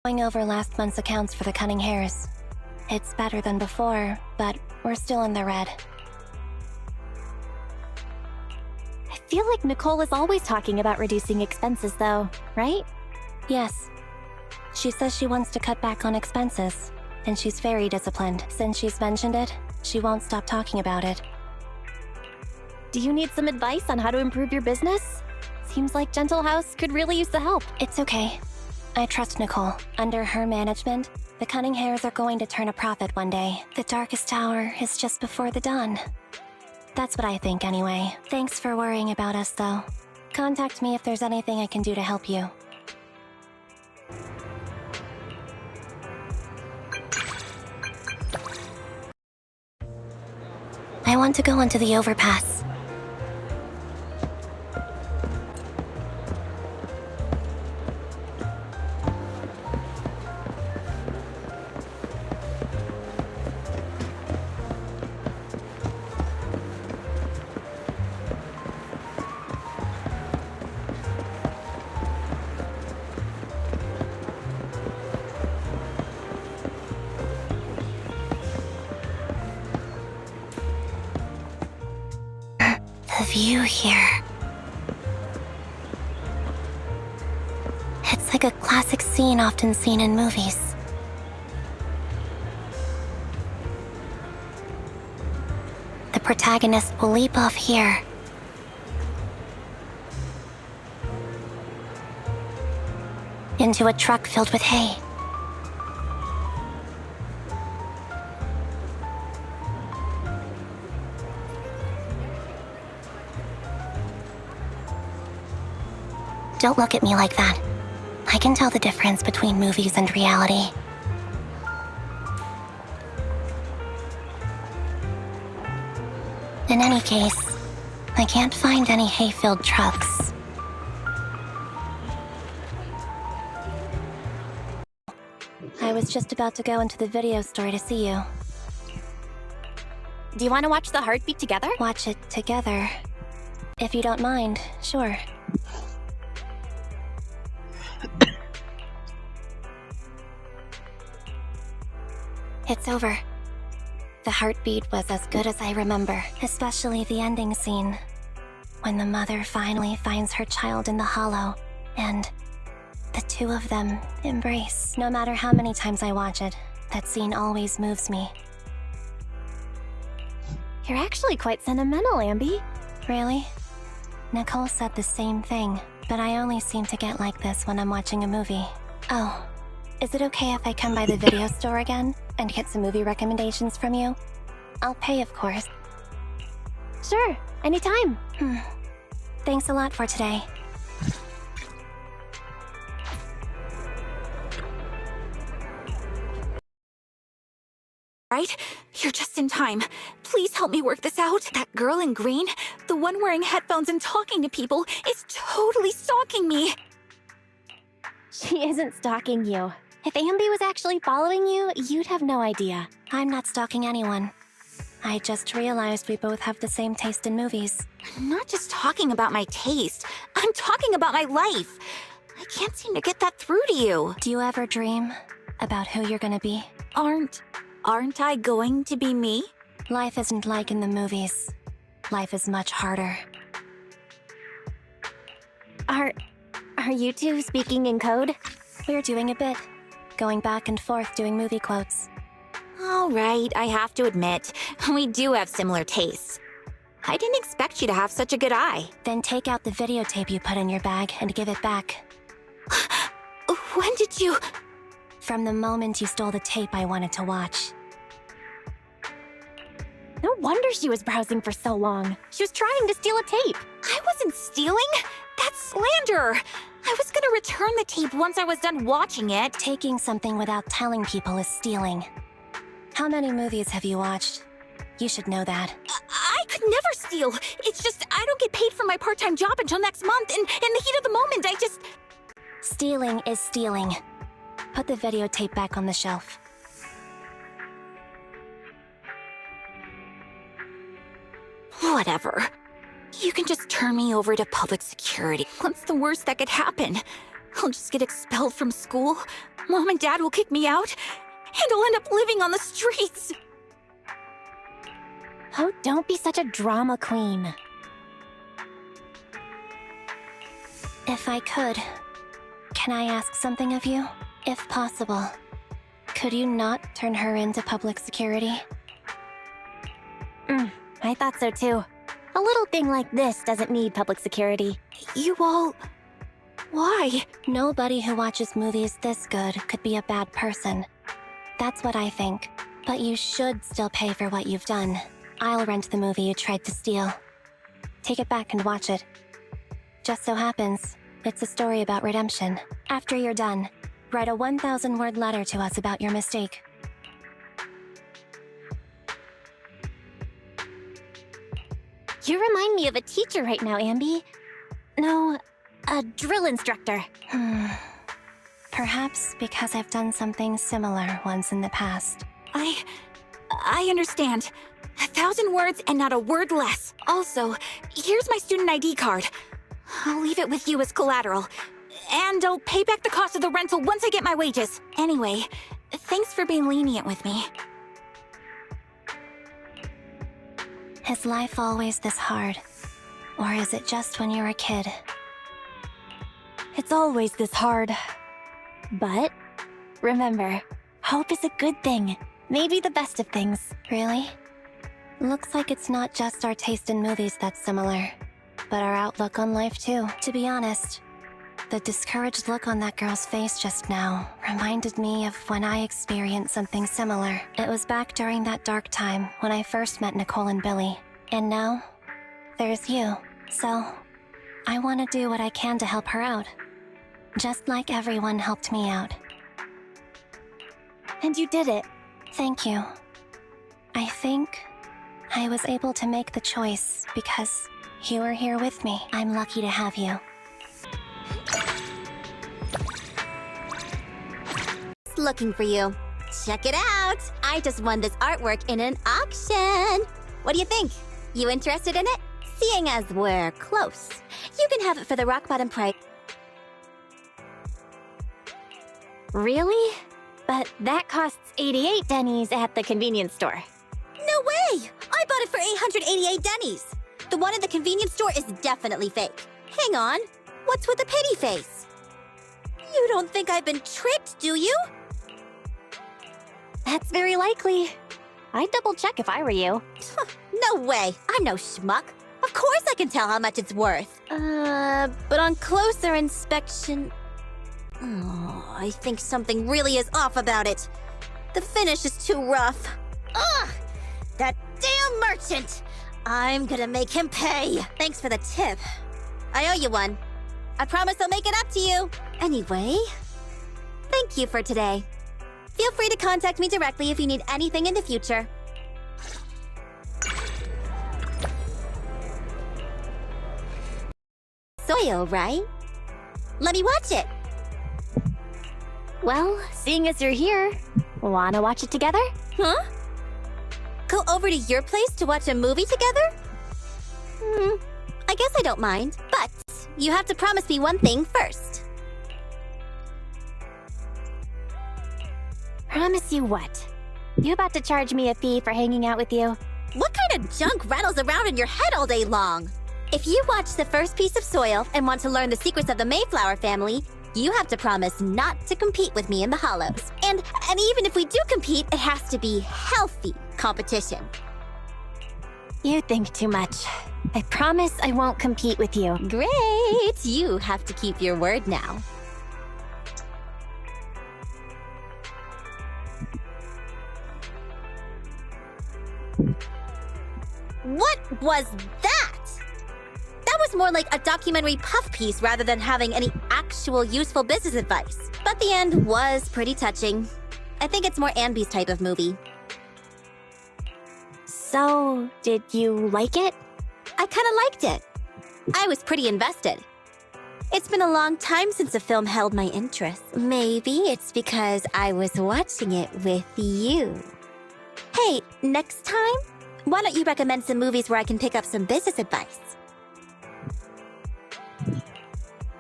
Going over last month's accounts for the Cunning Hares. It's better than before, but we're still in the red. I feel like Nicole is always talking about reducing expenses though, right? Yes. She says she wants to cut back on expenses, and she's very disciplined. Since she's mentioned it, she won't stop talking about it. Do you need some advice on how to improve your business? Seems like Gentle House could really use the help. It's okay. I trust Nicole. Under her management, the Cunning Hares are going to turn a profit one day. The darkest hour is just before the dawn. That's what I think anyway. Thanks for worrying about us though. Contact me if there's anything I can do to help you. I want to go onto the overpass. The view here. It's like a classic scene often seen in movies. The protagonist will leap off here. Into a truck filled with hay. Don't look at me like that. I can tell the difference between movies and reality. In any case, I can't find any hay-filled trucks. I was just about to go into the video store to see you. Do you want to watch the heartbeat together? Watch it together. If you don't mind, sure. It's over. The heartbeat was as good as I remember, especially the ending scene. When the mother finally finds her child in the hollow, and the two of them embrace. No matter how many times I watch it, that scene always moves me. You're actually quite sentimental, Anby. Really? Nicole said the same thing, but I only seem to get like this when I'm watching a movie. Oh, is it okay if I come by the video store again and get some movie recommendations from you? I'll pay, of course. Sure, anytime. Thanks a lot for today. Right? You're just in time. Please help me work this out. That girl in green, the one wearing headphones and talking to people, is totally stalking me. She isn't stalking you. If Anby was actually following you, you'd have no idea. I'm not stalking anyone. I just realized we both have the same taste in movies. I'm not just talking about my taste. I'm talking about my life. I can't seem to get that through to you. Do you ever dream about who you're gonna be? Aren't I going to be me? Life isn't like in the movies. Life is much harder. Are you two speaking in code? We're doing a bit. Going back and forth doing movie quotes. All right, I have to admit, we do have similar tastes. I didn't expect you to have such a good eye. Then take out the videotape you put in your bag and give it back. When did you... From the moment you stole the tape I wanted to watch. No wonder she was browsing for so long. She was trying to steal a tape. I wasn't stealing. That's slander. I was gonna return the tape once I was done watching it. Taking something without telling people is stealing. How many movies have you watched? You should know that. I could never steal. It's just I don't get paid for my part-time job until next month, and in the heat of the moment, I just... Stealing is stealing. Put the videotape back on the shelf. Whatever. You can just turn me over to public security. What's the worst that could happen? I'll just get expelled from school. Mom and Dad will kick me out, and I'll end up living on the streets. Oh, don't be such a drama queen. If I could, can I ask something of you? If possible, could you not turn her into public security? I thought so too. A little thing like this doesn't need public security. You all... Why? Nobody who watches movies this good could be a bad person. That's what I think. But you should still pay for what you've done. I'll rent the movie you tried to steal. Take it back and watch it. Just so happens, it's a story about redemption. After you're done, write a 1,000-word letter to us about your mistake. You remind me of a teacher right now, Anby. No, a drill instructor. Perhaps because I've done something similar once in the past. I understand. 1,000 words and not a word less. Also, here's my student ID card. I'll leave it with you as collateral. And I'll pay back the cost of the rental once I get my wages. Anyway, thanks for being lenient with me. Is life always this hard? Or is it just when you're a kid? It's always this hard. But remember, hope is a good thing. Maybe the best of things. Really? Looks like it's not just our taste in movies that's similar, but our outlook on life too. To be honest, the discouraged look on that girl's face just now reminded me of when I experienced something similar. It was back during that dark time when I first met Nicole and Billy. And now, there's you. So, I want to do what I can to help her out. Just like everyone helped me out. And you did it. Thank you. I think I was able to make the choice because you were here with me. I'm lucky to have you. Looking for you. Check it out! I just won this artwork in an auction! What do you think? You interested in it? Seeing as we're close, you can have it for the rock bottom price. Really? But that costs 88 Denny's at the convenience store. No way! I bought it for 888 Denny's! The one at the convenience store is definitely fake. Hang on, what's with the pity face? You don't think I've been tricked, do you? That's very likely. I'd double check if I were you. No way! I'm no schmuck. Of course I can tell how much it's worth. But on closer inspection... Oh, I think something really is off about it. The finish is too rough. Ugh! That damn merchant! I'm gonna make him pay. Thanks for the tip. I owe you one. I promise I'll make it up to you. Anyway, thank you for today. Feel free to contact me directly if you need anything in the future. Soil, right? Let me watch it. Well, seeing as you're here, wanna watch it together? Huh? Go over to your place to watch a movie together? I guess I don't mind, but you have to promise me one thing first. Promise you what? You about to charge me a fee for hanging out with you? What kind of junk rattles around in your head all day long? If you watch the first piece of Soil and want to learn the secrets of the Mayflower family, you have to promise not to compete with me in the Hollows. And even if we do compete, it has to be healthy competition. You think too much. I promise I won't compete with you. Great! You have to keep your word now. What was that? That was more like a documentary puff piece rather than having any actual useful business advice. But the end was pretty touching. I think it's more Anby's type of movie. So, did you like it? I kinda liked it. I was pretty invested. It's been a long time since a film held my interest. Maybe it's because I was watching it with you. Hey, next time, why don't you recommend some movies where I can pick up some business advice?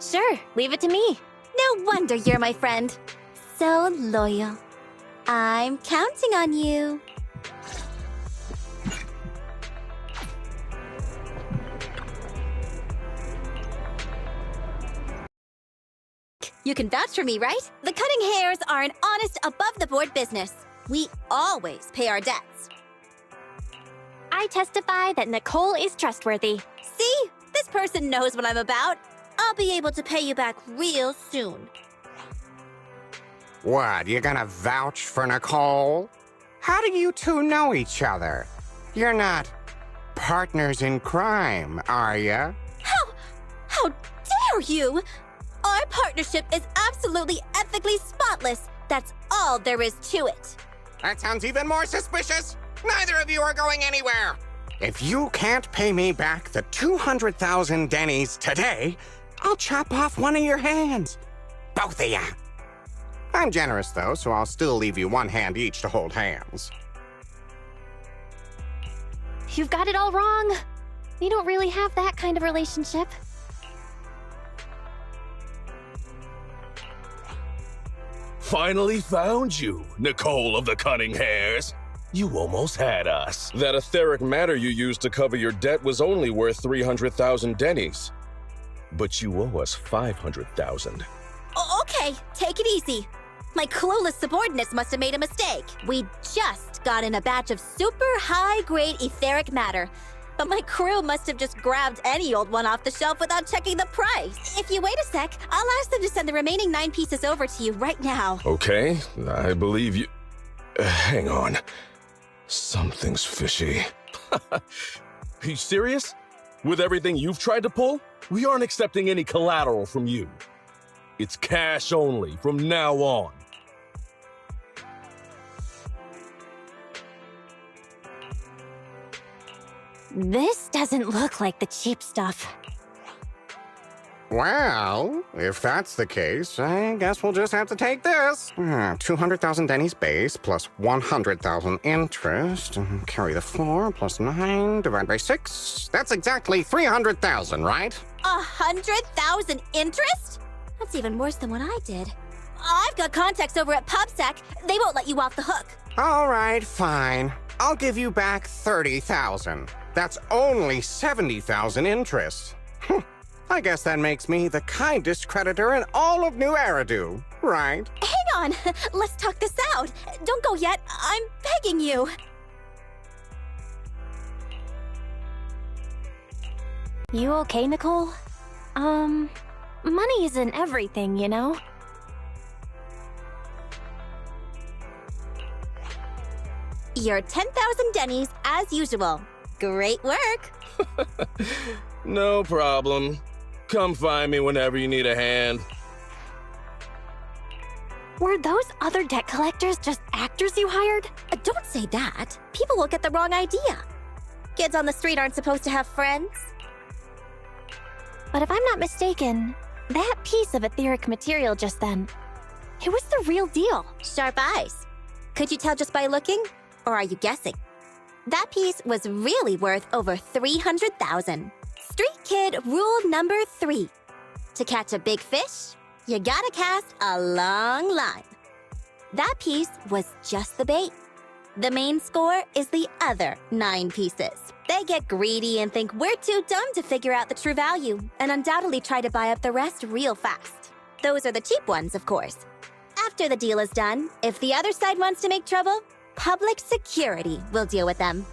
Sure, leave it to me. No wonder you're my friend. So loyal. I'm counting on you. You can vouch for me, right? The Cutting Hairs are an honest, above-the-board business. We always pay our debts. I testify that Nicole is trustworthy. See? This person knows what I'm about. I'll be able to pay you back real soon. What, you gonna vouch for Nicole? How do you two know each other? You're not partners in crime, are ya? How dare you? Our partnership is absolutely ethically spotless. That's all there is to it. That sounds even more suspicious. Neither of you are going anywhere. If you can't pay me back the 200,000 Denny's today, I'll chop off one of your hands. Both of ya. I'm generous, though, so I'll still leave you one hand each to hold hands. You've got it all wrong. We don't really have that kind of relationship. Finally found you, Nicole of the Cutting Hairs. You almost had us. That etheric matter you used to cover your debt was only worth 300,000 Denny's. But you owe us 500,000. Okay, take it easy. My clueless subordinates must have made a mistake. We just got in a batch of super high-grade etheric matter. But my crew must have just grabbed any old one off the shelf without checking the price. If you wait a sec, I'll ask them to send the remaining 9 pieces over to you right now. Okay, I believe you. Hang on. Something's fishy. Are you serious? With everything you've tried to pull, we aren't accepting any collateral from you. It's cash only from now on. This doesn't look like the cheap stuff. Well, if that's the case, I guess we'll just have to take this. 200,000 Denny's base plus 100,000 interest. Carry the 4 plus 9 divided by 6. That's exactly 300,000, right? 100,000 interest? That's even worse than what I did. I've got contacts over at PubSec. They won't let you off the hook. All right, fine. I'll give you back 30,000. That's only 70,000 interest. I guess that makes me the kindest creditor in all of New Eridu, right? Hang on. Let's talk this out. Don't go yet. I'm begging you. You okay, Nicole? Money isn't everything, you know? You're 10,000 Denny's as usual. Great work. No problem. Come find me whenever you need a hand. Were those other debt collectors just actors you hired? Don't say that. People will get the wrong idea. Kids on the street aren't supposed to have friends. But if I'm not mistaken, that piece of etheric material just then, it was the real deal. Sharp eyes. Could you tell just by looking? Or are you guessing? That piece was really worth over 300,000. Street kid rule number 3. To catch a big fish, you gotta cast a long line. That piece was just the bait. The main score is the other 9 pieces. They get greedy and think we're too dumb to figure out the true value, and undoubtedly try to buy up the rest real fast. Those are the cheap ones, of course. After the deal is done, if the other side wants to make trouble, public security will deal with them.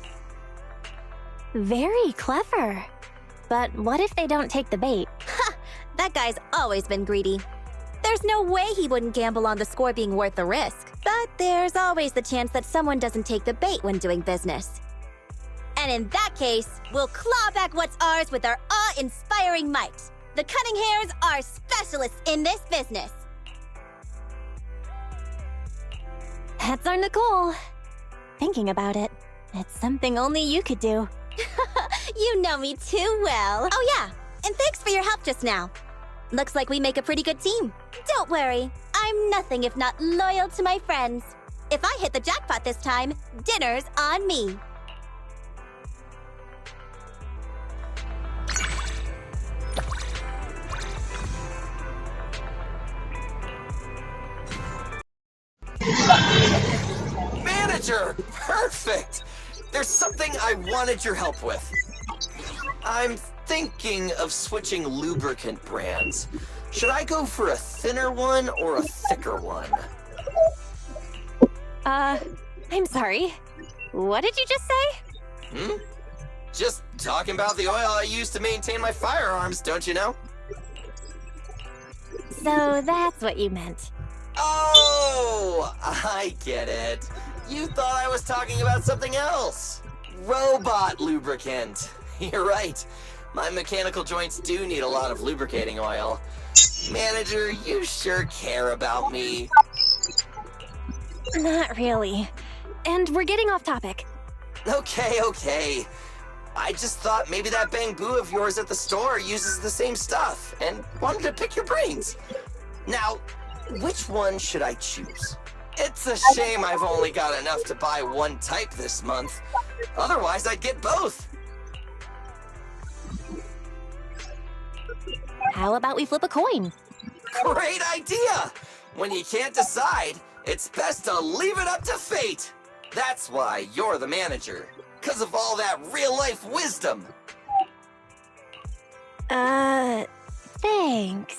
Very clever. But what if they don't take the bait? Ha! That guy's always been greedy. There's no way he wouldn't gamble on the score being worth the risk. But there's always the chance that someone doesn't take the bait when doing business. And in that case, we'll claw back what's ours with our awe-inspiring might. The Cutting Hairs are specialists in this business. That's our Nicole. Thinking about it, it's something only you could do. You know me too well. Oh yeah, and thanks for your help just now. Looks like we make a pretty good team. Don't worry, I'm nothing if not loyal to my friends. If I hit the jackpot this time, dinner's on me. Manager! Perfect! There's something I wanted your help with. I'm thinking of switching lubricant brands. Should I go for a thinner one or a thicker one? I'm sorry. What did you just say? Just talking about the oil I use to maintain my firearms, don't you know? So that's what you meant. Oh, I get it. You thought I was talking about something else. Robot lubricant. You're right. My mechanical joints do need a lot of lubricating oil. Manager, you sure care about me. Not really. And we're getting off topic. Okay. I just thought maybe that Bangbu of yours at the store uses the same stuff and wanted to pick your brains. Now, which one should I choose? It's a shame I've only got enough to buy one type this month. Otherwise, I'd get both. How about we flip a coin? Great idea! When you can't decide, it's best to leave it up to fate. That's why you're the manager. 'Cause of all that real-life wisdom. Thanks.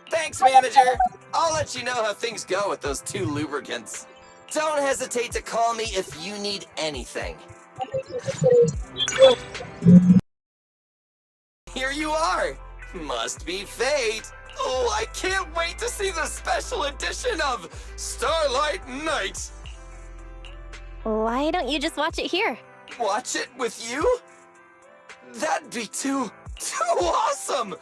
Thanks, manager. I'll let you know how things go with those two lubricants. Don't hesitate to call me if you need anything. Here you are. Must be fate. Oh, I can't wait to see the special edition of Starlight Night. Why don't you just watch it here? Watch it with you? That'd be too awesome!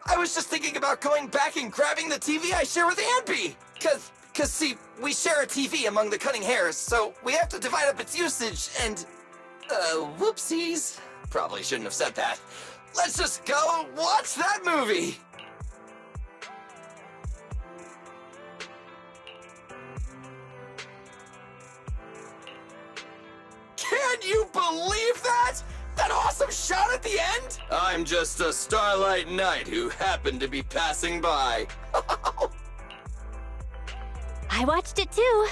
I was just thinking about going back and grabbing the TV I share with Anby. Cause see, we share a TV among the cutting hairs, so we have to divide up its usage and... whoopsies. Probably shouldn't have said that. Let's just go watch that movie! Can you believe that? That awesome shot at the end? I'm just a Starlight Knight who happened to be passing by. I watched it too.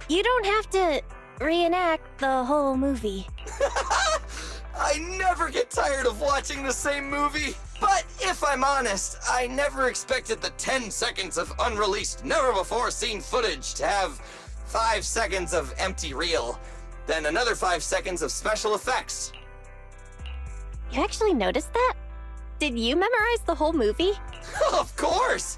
You don't have to reenact the whole movie. I never get tired of watching the same movie. But if I'm honest, I never expected the 10 seconds of unreleased, never-before-seen footage to have 5 seconds of empty reel, then another 5 seconds of special effects. You actually noticed that? Did you memorize the whole movie? Of course!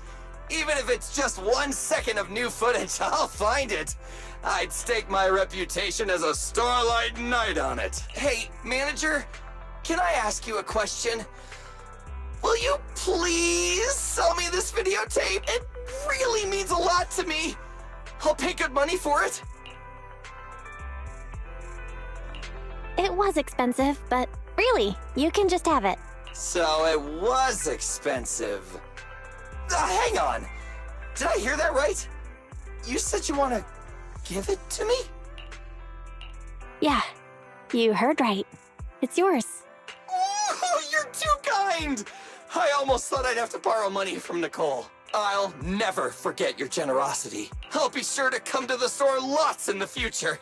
Even if it's just 1 second of new footage, I'll find it. I'd stake my reputation as a Starlight Knight on it. Hey, manager, can I ask you a question? Will you please sell me this videotape? It really means a lot to me. I'll pay good money for it. It was expensive, but really, you can just have it. So it was expensive. Hang on. Did I hear that right? You said you want to give it to me? Yeah, you heard right. It's yours. Oh, you're too kind! I almost thought I'd have to borrow money from Nicole. I'll never forget your generosity. I'll be sure to come to the store lots in the future.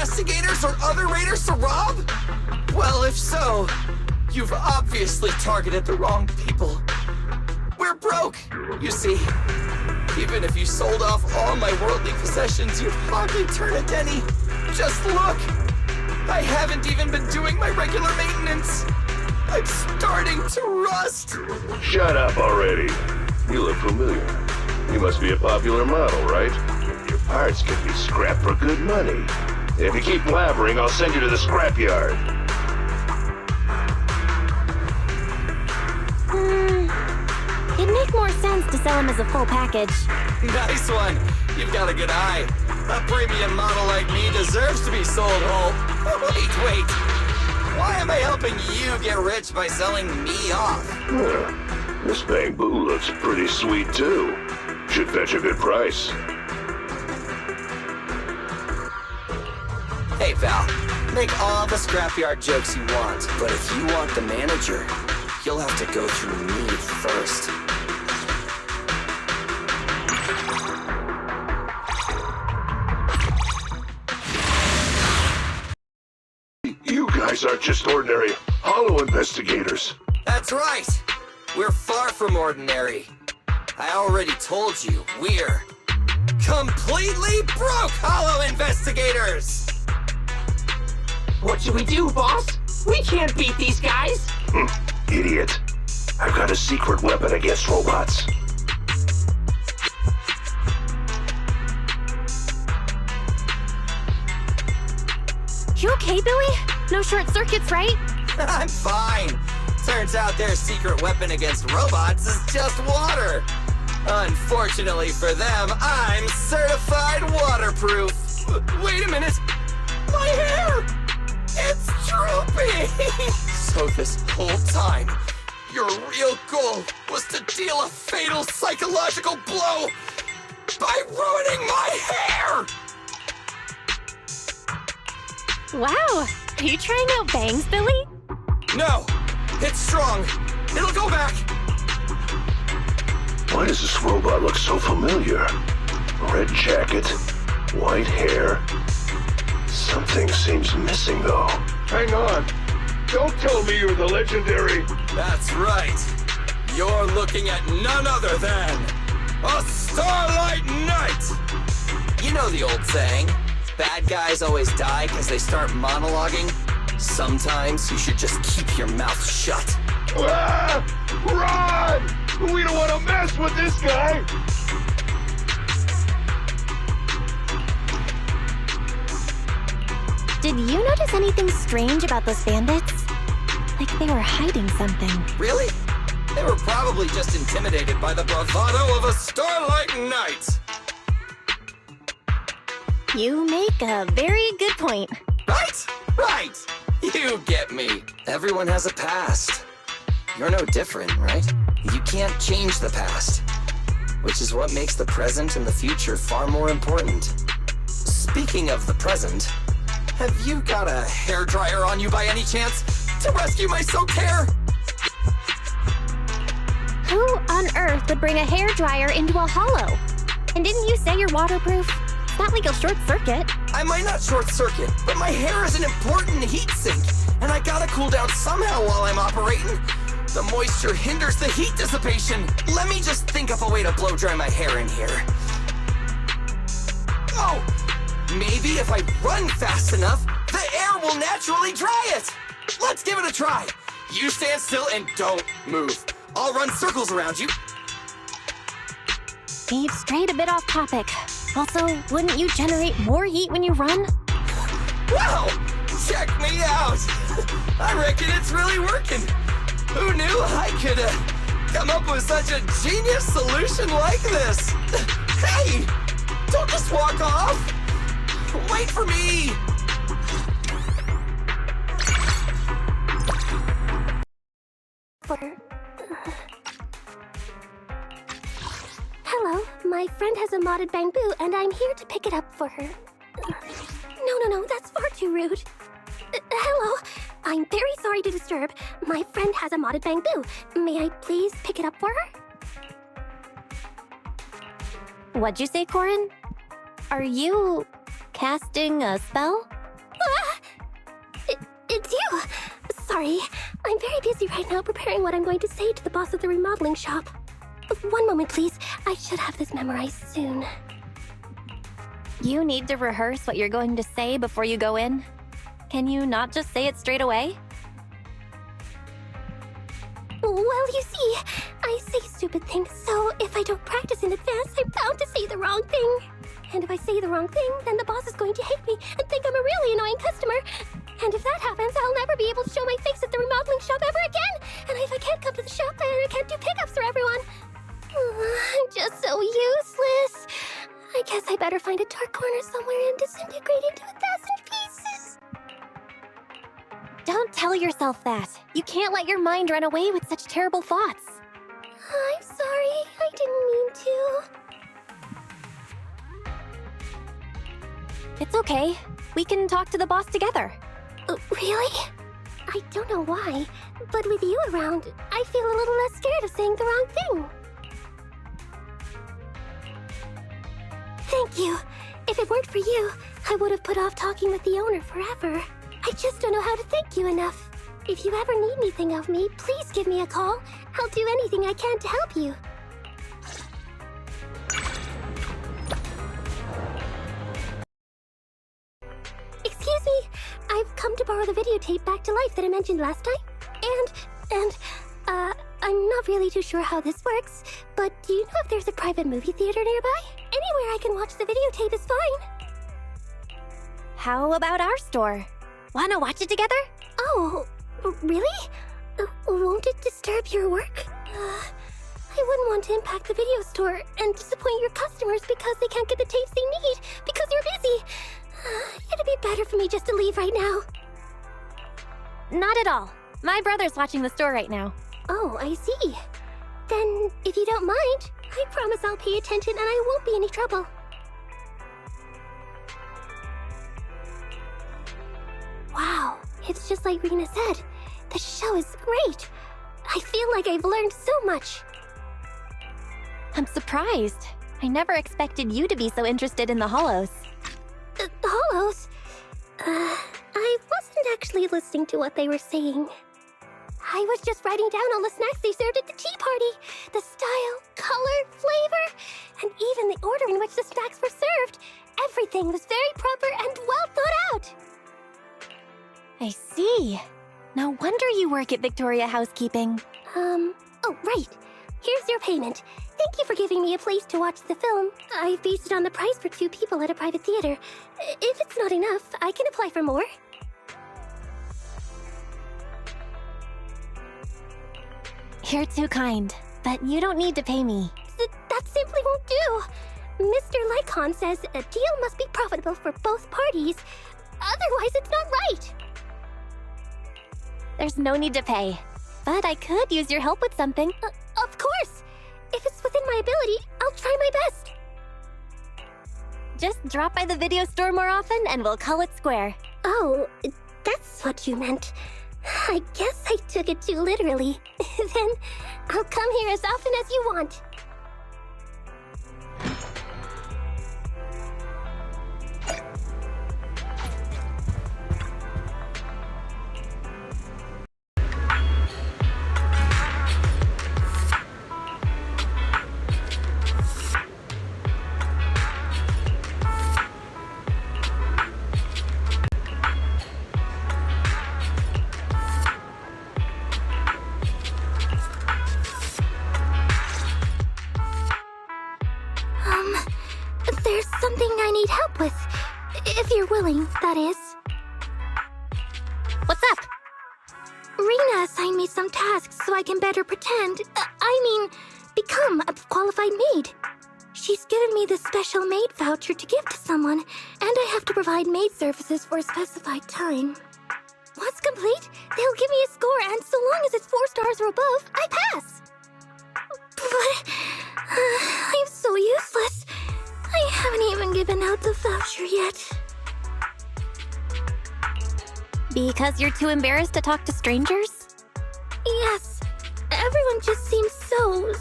investigators or other raiders to rob? Well, if so, you've obviously targeted the wrong people. We're broke, you see. Even if you sold off all my worldly possessions, you'd hardly turn a Denny. Just look! I haven't even been doing my regular maintenance. I'm starting to rust. Shut up already. You look familiar. You must be a popular model, right? Your parts can be scrapped for good money. If you keep blabbering, I'll send you to the scrapyard. It'd make more sense to sell him as a full package. Nice one. You've got a good eye. A premium model like me deserves to be sold whole. Wait. Why am I helping you get rich by selling me off? This bamboo looks pretty sweet, too. Should fetch a good price. Hey, pal. Make all the scrapyard jokes you want, but if you want the manager, you'll have to go through me first. You guys aren't just ordinary hollow investigators. That's right. We're far from ordinary. I already told you, we're completely broke hollow investigators! What should we do, boss? We can't beat these guys! Idiot. I've got a secret weapon against robots. You okay, Billy? No short circuits, right? I'm fine. Turns out their secret weapon against robots is just water. Unfortunately for them, I'm certified waterproof. Wait a minute. My hair! It's drooping! So this whole time, your real goal was to deal a fatal psychological blow by ruining my hair! Wow, are you trying out bangs, Billy? No, it's strong. It'll go back. Why does this robot look so familiar? Red jacket, white hair. Something seems missing, though. Hang on. Don't tell me you're the legendary... That's right. You're looking at none other than a Starlight Knight! You know the old saying, bad guys always die because they start monologuing. Sometimes you should just keep your mouth shut. Ah! Run! We don't want to mess with this guy! Did you notice anything strange about those bandits? Like they were hiding something. Really? They were probably just intimidated by the bravado of a Starlight Knight. You make a very good point. Right! You get me. Everyone has a past. You're no different, right? You can't change the past. Which is what makes the present and the future far more important. Speaking of the present, have you got a hairdryer on you by any chance to rescue my soaked hair? Who on earth would bring a hairdryer into a hollow? And didn't you say you're waterproof? It's not like you'll short circuit. I might not short circuit, but my hair is an important heat sink, and I gotta cool down somehow while I'm operating. The moisture hinders the heat dissipation. Let me just think up a way to blow dry my hair in here. Oh, maybe if I run fast enough, the air will naturally dry it. Let's give it a try. You stand still and don't move. I'll run circles around you. We've strayed a bit off topic. Also, wouldn't you generate more heat when you run? Wow! Check me out! I reckon it's really working. Who knew I could come up with such a genius solution like this? Hey! Don't just walk off! Wait for me! Hello, my friend has a modded bamboo, and I'm here to pick it up for her. No, that's far too rude. Hello, I'm very sorry to disturb. My friend has a modded bamboo. May I please pick it up for her? What'd you say, Corin? Are you casting a spell? sorry. I'm very busy right now preparing what I'm going to say to the boss of the remodeling shop. One moment, please. I should have this memorized soon. You need to rehearse what you're going to say before you go in? Can you not just say it straight away? Well, you see, I say stupid things, so if I don't practice in advance, I'm bound to say the wrong thing. And if I say the wrong thing, then the boss is going to hate me and think I'm a really annoying customer. And if that happens, I'll never be able to show my face at the remodeling shop ever again. And if I can't come to the shop, then I can't do pickups for everyone. I'm just so useless. I guess I better find a dark corner somewhere and disintegrate into 1,000 pieces. Don't tell yourself that. You can't let your mind run away with such terrible thoughts. I'm sorry. I didn't mean to. It's okay. We can talk to the boss together. Really? I don't know why, but with you around, I feel a little less scared of saying the wrong thing. Thank you. If it weren't for you, I would have put off talking with the owner forever. I just don't know how to thank you enough. If you ever need anything of me, please give me a call. I'll do anything I can to help you. Excuse me, I've come to borrow the videotape back to life that I mentioned last time. I'm not really too sure how this works, but do you know if there's a private movie theater nearby? Anywhere I can watch the videotape is fine. How about our store? Wanna watch it together? Oh, really? Won't it disturb your work? I wouldn't want to impact the video store and disappoint your customers because they can't get the tapes they need because you're busy. It'd be better for me just to leave right now. Not at all. My brother's watching the store right now. Oh, I see. Then, if you don't mind, I promise I'll pay attention and I won't be any trouble. Wow, it's just like Rena said. The show is great. I feel like I've learned so much. I'm surprised. I never expected you to be so interested in the hollows. The hollows? I wasn't actually listening to what they were saying. I was just writing down all the snacks they served at the tea party. The style, color, flavor, and even the order in which the snacks were served. Everything was very proper and well thought out. I see. No wonder you work at Victoria Housekeeping. Oh, right. Here's your payment. Thank you for giving me a place to watch the film. I've based it on the price for 2 people at a private theater. If it's not enough, I can apply for more. You're too kind, but you don't need to pay me. That simply won't do. Mr. Lycon says a deal must be profitable for both parties. Otherwise, it's not right. There's no need to pay, but I could use your help with something. Of course! If it's within my ability, I'll try my best. Just drop by the video store more often and we'll call it square. Oh, that's what you meant. I guess I took it too literally. Then I'll come here as often as you want. There's something I need help with. If you're willing, that is. What's up? Rena assigned me some tasks so I can better pretend, become a qualified maid. She's given me the special maid voucher to give to someone, and I have to provide maid services for a specified time. Once complete, they'll give me a score, and so long as it's 4 stars or above, I pass. But I'm so useless. I haven't even given out the voucher yet. Because you're too embarrassed to talk to strangers? Yes. Everyone just seems so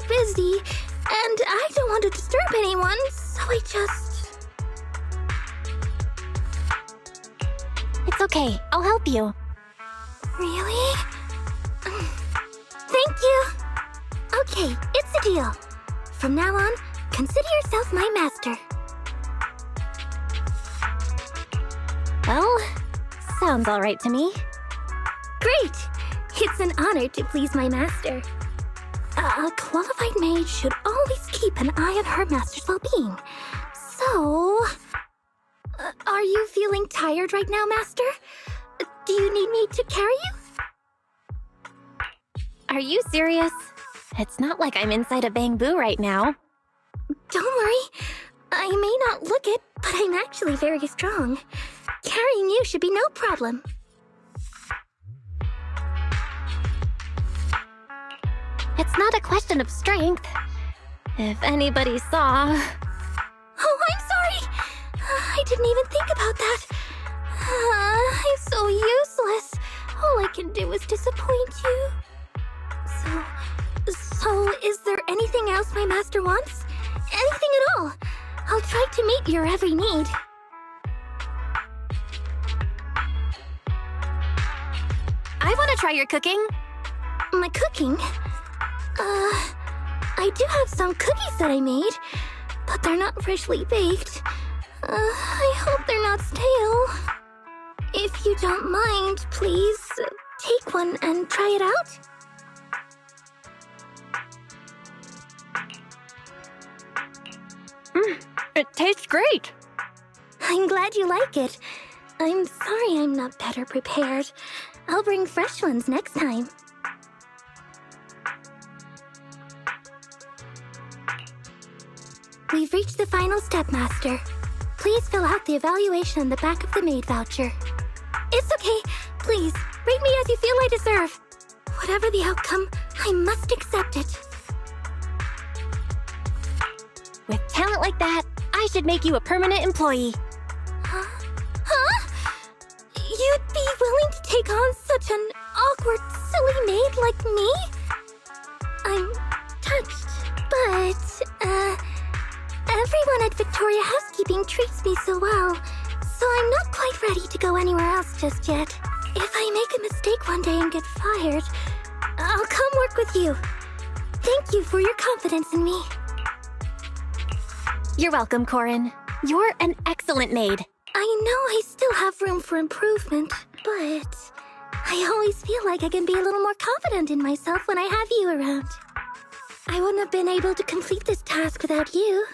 busy, and I don't want to disturb anyone, so I just... It's okay. I'll help you. Really? Thank you! Okay, it's a deal. From now on, consider yourself my master. Well, sounds alright to me. Great! It's an honor to please my master. A qualified maid should always keep an eye on her master's well-being. So... are you feeling tired right now, master? Do you need me to carry you? Are you serious? It's not like I'm inside a bamboo right now. Don't worry. I may not look it, but I'm actually very strong. Carrying you should be no problem. It's not a question of strength. If anybody saw... Oh, I'm sorry! I didn't even think about that. I'm so useless. All I can do is disappoint you. So is there anything else my master wants? Anything at all? I'll try to meet your every need. I want to try your cooking. My cooking? I do have some cookies that I made, but they're not freshly baked. I hope they're not stale. If you don't mind, please take one and try it out. It tastes great. I'm glad you like it. I'm sorry I'm not better prepared. I'll bring fresh ones next time. We've reached the final step, Master. Please fill out the evaluation on the back of the maid voucher. It's okay. Please, rate me as you feel I deserve. Whatever the outcome, I must accept it. With talent like that, I should make you a permanent employee. Huh? You'd be willing to take on such an awkward, silly maid like me? I'm touched, but, everyone at Victoria Housekeeping treats me so well, so I'm not quite ready to go anywhere else just yet. If I make a mistake one day and get fired, I'll come work with you. Thank you for your confidence in me. You're welcome, Corin. You're an excellent maid. I know I still have room for improvement, but I always feel like I can be a little more confident in myself when I have you around. I wouldn't have been able to complete this task without you.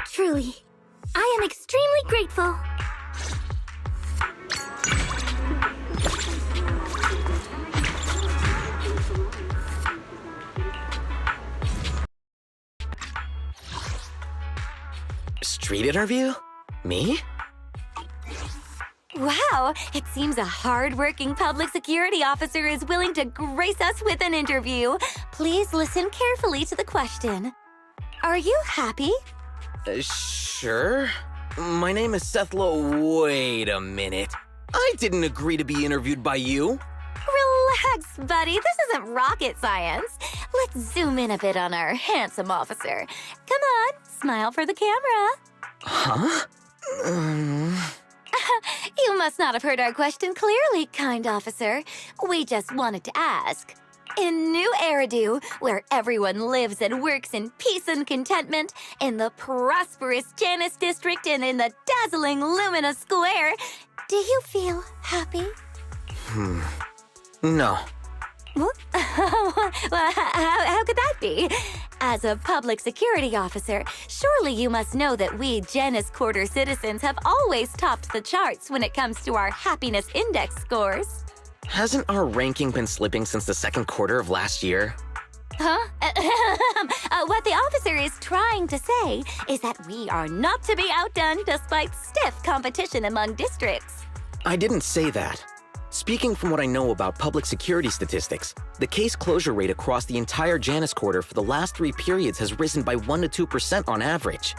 Truly, I am extremely grateful. Street interview? Me? Wow, it seems a hard-working public security officer is willing to grace us with an interview. Please listen carefully to the question. Are you happy? Sure. My name is Seth Lo. Wait a minute. I didn't agree to be interviewed by you. Relax, buddy. This isn't rocket science. Let's zoom in a bit on our handsome officer. Come on, smile for the camera. Huh? You must not have heard our question clearly, kind officer. We just wanted to ask. In New Eridu, where everyone lives and works in peace and contentment, in the prosperous Janus district and in the dazzling Lumina Square, do you feel happy? No. Well, how could that be? As a public security officer, surely you must know that we Janus Quarter citizens have always topped the charts when it comes to our happiness index scores. Hasn't our ranking been slipping since the second quarter of last year? Huh? What the officer is trying to say is that we are not to be outdone despite stiff competition among districts. I didn't say that. Speaking from what I know about public security statistics, the case closure rate across the entire Janus Quarter for the last 3 periods has risen by 1 to 2% on average.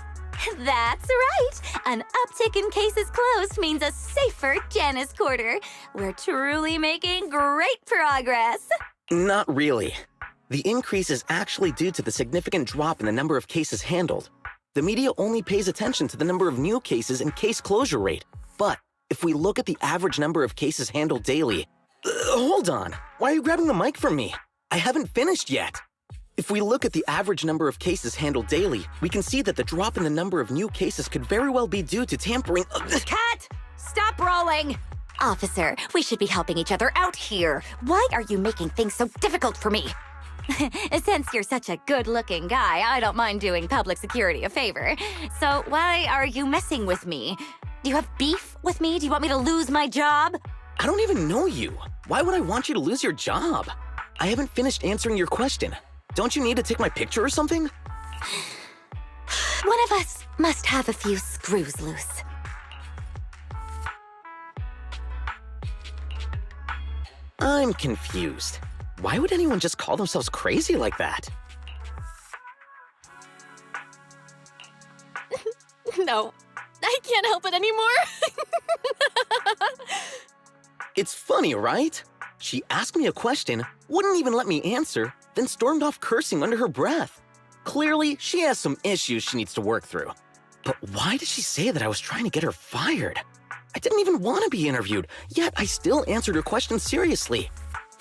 That's right! An uptick in cases closed means a safer Janus Quarter. We're truly making great progress. Not really. The increase is actually due to the significant drop in the number of cases handled. The media only pays attention to the number of new cases and case closure rate. But if we look at the average number of cases handled daily... hold on. Why are you grabbing the mic from me? I haven't finished yet. If we look at the average number of cases handled daily, we can see that the drop in the number of new cases could very well be due to tampering... Cat! Stop brawling! Officer, we should be helping each other out here. Why are you making things so difficult for me? Since you're such a good-looking guy, I don't mind doing public security a favor. So why are you messing with me? Do you have beef with me? Do you want me to lose my job? I don't even know you. Why would I want you to lose your job? I haven't finished answering your question. Don't you need to take my picture or something? One of us must have a few screws loose. I'm confused. Why would anyone just call themselves crazy like that? No, I can't help it anymore. It's funny, right? She asked me a question, wouldn't even let me answer, then stormed off cursing under her breath. Clearly, she has some issues she needs to work through. But why did she say that I was trying to get her fired? I didn't even want to be interviewed, yet I still answered her question seriously.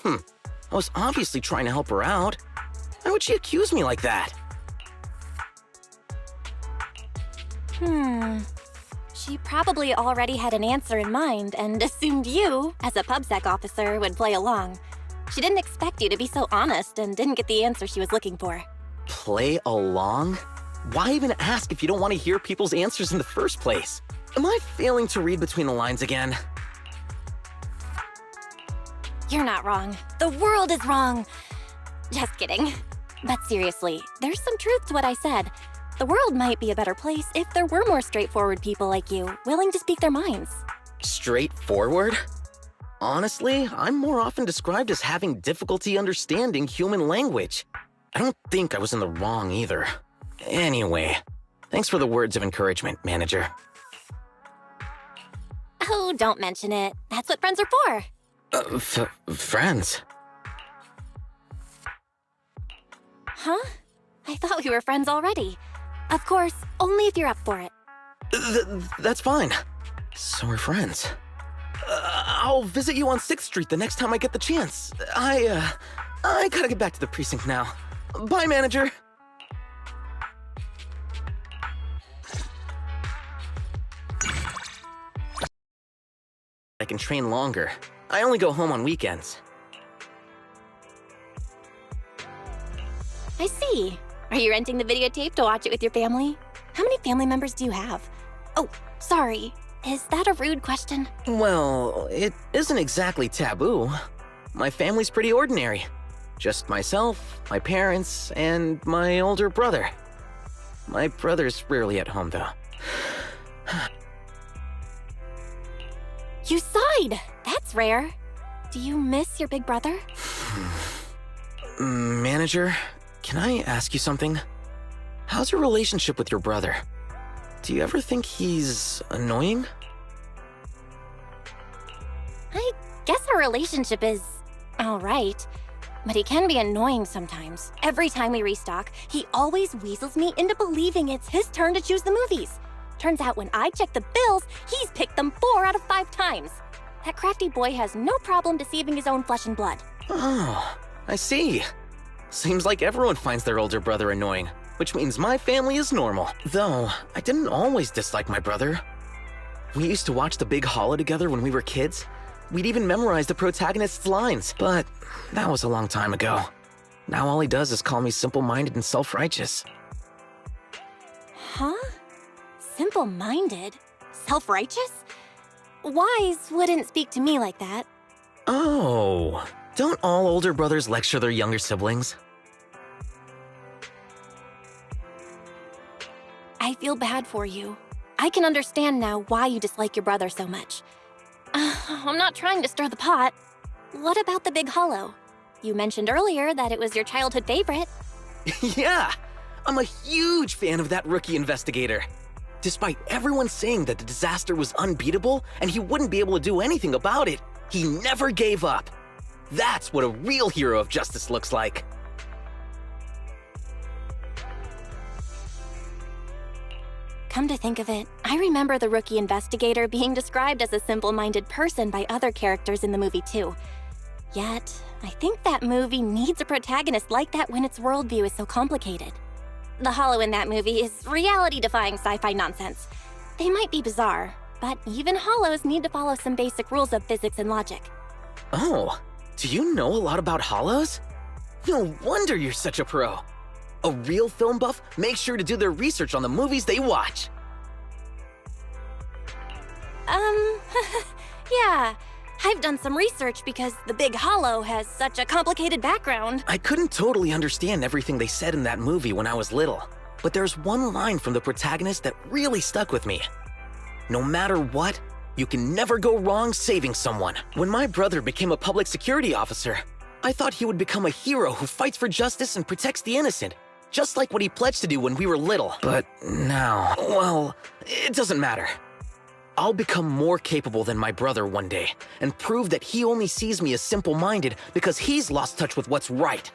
I was obviously trying to help her out. Why would she accuse me like that? She probably already had an answer in mind and assumed you, as a PubSec officer, would play along. She didn't expect you to be so honest and didn't get the answer she was looking for. Play along? Why even ask if you don't want to hear people's answers in the first place? Am I failing to read between the lines again? You're not wrong. The world is wrong. Just kidding. But seriously, there's some truth to what I said. The world might be a better place if there were more straightforward people like you, willing to speak their minds. Straightforward? Honestly, I'm more often described as having difficulty understanding human language. I don't think I was in the wrong either. Anyway, thanks for the words of encouragement, manager. Oh, don't mention it. That's what friends are for. Friends? Huh? I thought we were friends already. Of course, only if you're up for it. That's fine. So we're friends. I'll visit you on 6th Street the next time I get the chance. I gotta get back to the precinct now. Bye, manager. I can train longer. I only go home on weekends. I see. Are you renting the videotape to watch it with your family? How many family members do you have? Oh, sorry. Is that a rude question? Well, it isn't exactly taboo. My family's pretty ordinary. Just myself, my parents, and my older brother. My brother's rarely at home, though. You sighed! That's rare. Do you miss your big brother? Manager, can I ask you something? How's your relationship with your brother? Do you ever think he's annoying? I guess our relationship is alright. But he can be annoying sometimes. Every time we restock, he always weasels me into believing it's his turn to choose the movies. Turns out when I check the bills, he's picked them 4 out of 5 times. That crafty boy has no problem deceiving his own flesh and blood. Oh, I see. Seems like everyone finds their older brother annoying, which means my family is normal. Though, I didn't always dislike my brother. We used to watch The Big Hollow together when we were kids. We'd even memorize the protagonist's lines, but that was a long time ago. Now all he does is call me simple-minded and self-righteous. Huh? Simple-minded? Self-righteous? Wise wouldn't speak to me like that. Oh, don't all older brothers lecture their younger siblings? I feel bad for you. I can understand now why you dislike your brother so much. I'm not trying to stir the pot. What about The Big Hollow? You mentioned earlier that it was your childhood favorite. Yeah, I'm a huge fan of that rookie investigator. Despite everyone saying that the disaster was unbeatable and he wouldn't be able to do anything about it, he never gave up. That's what a real hero of justice looks like. come to think of it, I remember the rookie investigator being described as a simple-minded person by other characters in the movie too. Yet, I think that movie needs a protagonist like that when its worldview is so complicated. The Hollow in that movie is reality-defying sci-fi nonsense. They might be bizarre, but even Hollows need to follow some basic rules of physics and logic. Oh, do you know a lot about Hollows? No wonder you're such a pro. A real film buff makes sure to do their research on the movies they watch. Yeah. I've done some research because the Big Hollow has such a complicated background. I couldn't totally understand everything they said in that movie when I was little, but there's one line from the protagonist that really stuck with me. No matter what, you can never go wrong saving someone. When my brother became a public security officer, I thought he would become a hero who fights for justice and protects the innocent, just like what he pledged to do when we were little. But now, well, it doesn't matter. I'll become more capable than my brother one day, and prove that he only sees me as simple-minded because he's lost touch with what's right.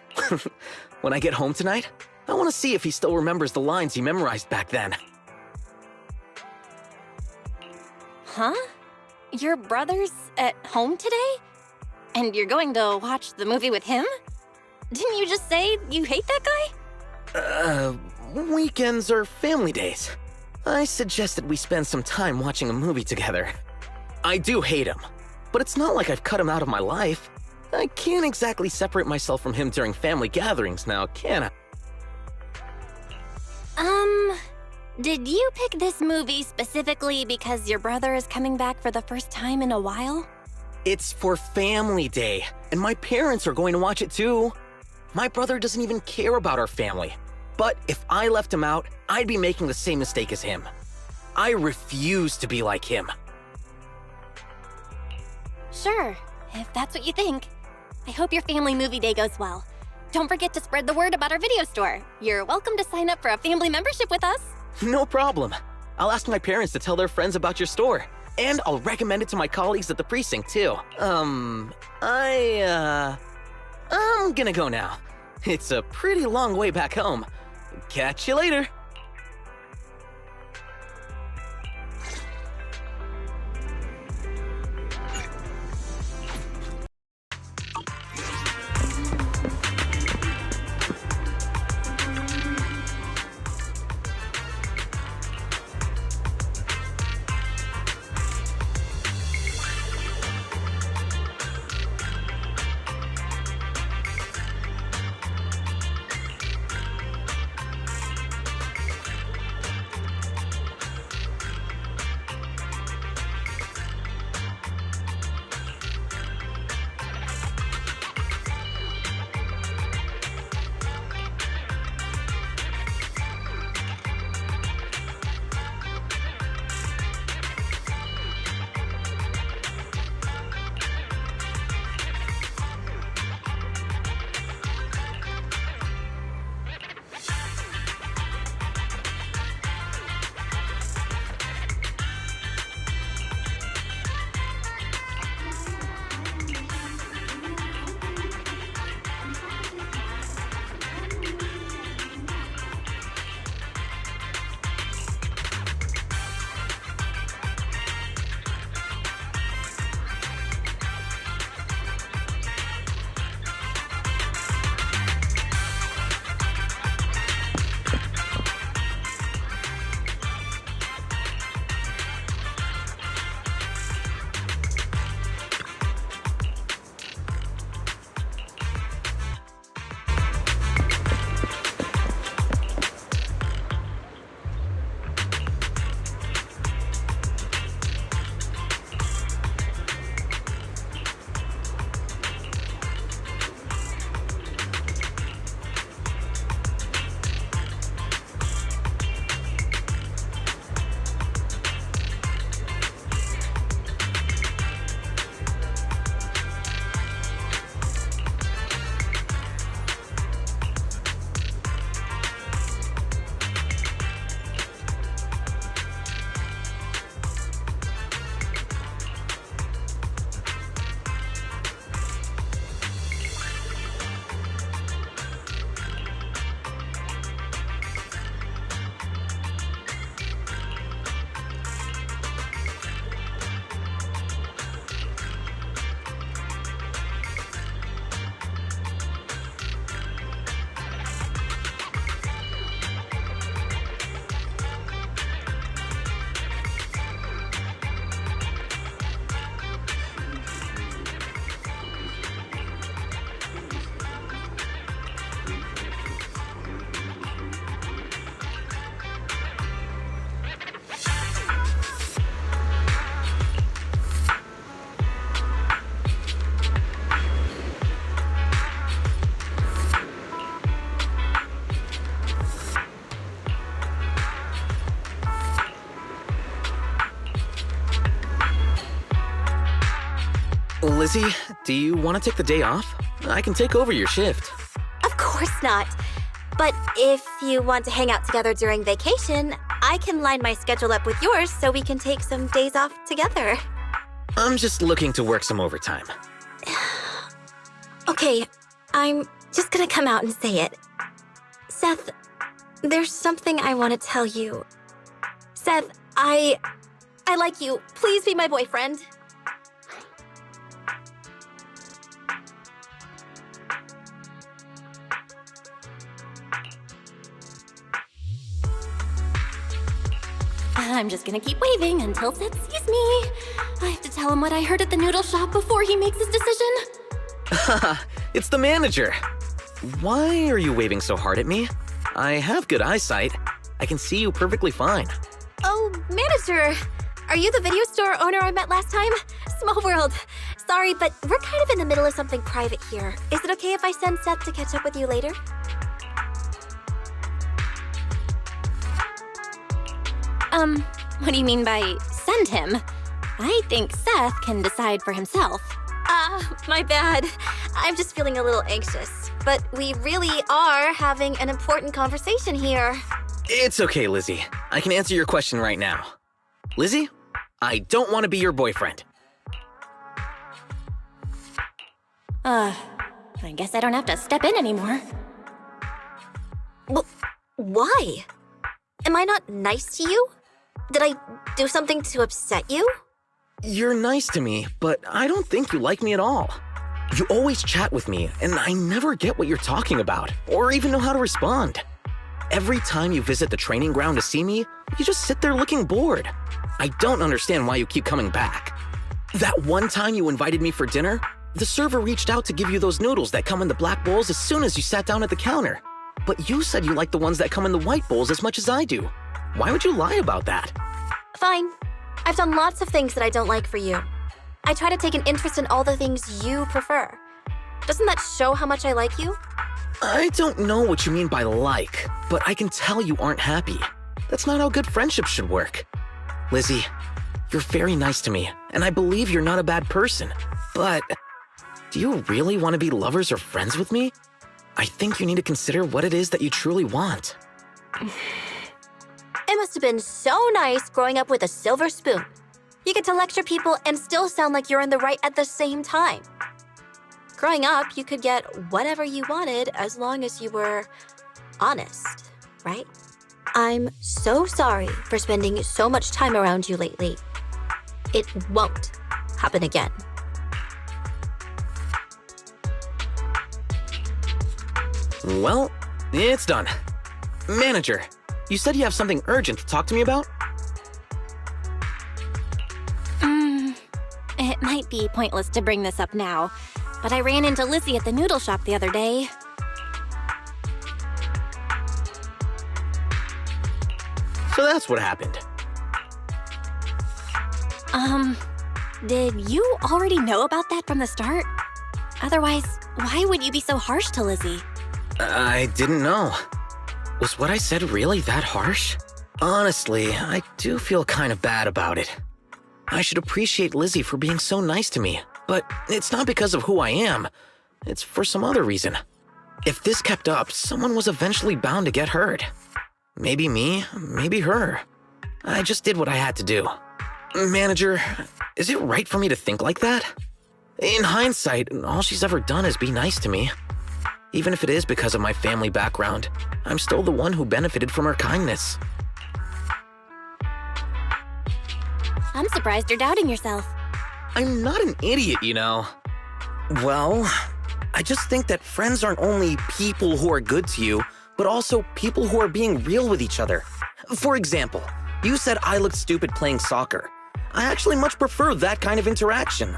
When I get home tonight, I want to see if he still remembers the lines he memorized back then. Huh? Your brother's at home today? And you're going to watch the movie with him? Didn't you just say you hate that guy? Weekends are family days. I suggested we spend some time watching a movie together. I do hate him, but it's not like I've cut him out of my life. I can't exactly separate myself from him during family gatherings now, can I? Did you pick this movie specifically because your brother is coming back for the first time in a while? It's for family day, and my parents are going to watch it too. My brother doesn't even care about our family. But if I left him out, I'd be making the same mistake as him. I refuse to be like him. Sure, if that's what you think. I hope your family movie day goes well. Don't forget to spread the word about our video store. You're welcome to sign up for a family membership with us. No problem. I'll ask my parents to tell their friends about your store. And I'll recommend it to my colleagues at the precinct, too. I'm gonna go now. It's a pretty long way back home. Catch you later. Lizzie, do you want to take the day off? I can take over your shift. Of course not. But if you want to hang out together during vacation, I can line my schedule up with yours so we can take some days off together. I'm just looking to work some overtime. Okay, I'm just gonna come out and say it. Seth, there's something I want to tell you. Seth, I like you. Please be my boyfriend. I'm just gonna keep waving until Seth sees me. I have to tell him what I heard at the noodle shop before he makes his decision. It's the manager. Why are you waving so hard at me? I have good eyesight. I can see you perfectly fine. Oh, manager. Are you the video store owner I met last time? Small world. Sorry, but we're kind of in the middle of something private here. Is it okay if I send Seth to catch up with you later? What do you mean by send him? I think Seth can decide for himself. My bad. I'm just feeling a little anxious. But we really are having an important conversation here. It's okay, Lizzie. I can answer your question right now. Lizzie, I don't want to be your boyfriend. I guess I don't have to step in anymore. Well, why? Am I not nice to you? Did I do something to upset you? You're nice to me, but I don't think you like me at all. You always chat with me, and I never get what you're talking about, or even know how to respond. Every time you visit the training ground to see me, you just sit there looking bored. I don't understand why you keep coming back. That one time you invited me for dinner, the server reached out to give you those noodles that come in the black bowls as soon as you sat down at the counter. But you said you like the ones that come in the white bowls as much as I do. Why would you lie about that? Fine. I've done lots of things that I don't like for you. I try to take an interest in all the things you prefer. Doesn't that show how much I like you? I don't know what you mean by like, but I can tell you aren't happy. That's not how good friendships should work. Lizzie, you're very nice to me, and I believe you're not a bad person. But do you really want to be lovers or friends with me? I think you need to consider what it is that you truly want. It must have been so nice growing up with a silver spoon. You get to lecture people and still sound like you're in the right at the same time. Growing up, you could get whatever you wanted as long as you were honest, right? I'm so sorry for spending so much time around you lately. It won't happen again. Well, it's done. Manager, you said you have something urgent to talk to me about? It might be pointless to bring this up now, but I ran into Lizzie at the noodle shop the other day. So that's what happened. Did you already know about that from the start? Otherwise, why would you be so harsh to Lizzie? I didn't know. Was what I said really that harsh? Honestly, I do feel kind of bad about it. I should appreciate Lizzie for being so nice to me, but it's not because of who I am. It's for some other reason. If this kept up, someone was eventually bound to get hurt. Maybe me, maybe her. I just did what I had to do. Manager, is it right for me to think like that? In hindsight, all she's ever done is be nice to me. Even if it is because of my family background, I'm still the one who benefited from her kindness. I'm surprised you're doubting yourself. I'm not an idiot, you know. Well, I just think that friends aren't only people who are good to you, but also people who are being real with each other. For example, you said I looked stupid playing soccer. I actually much prefer that kind of interaction.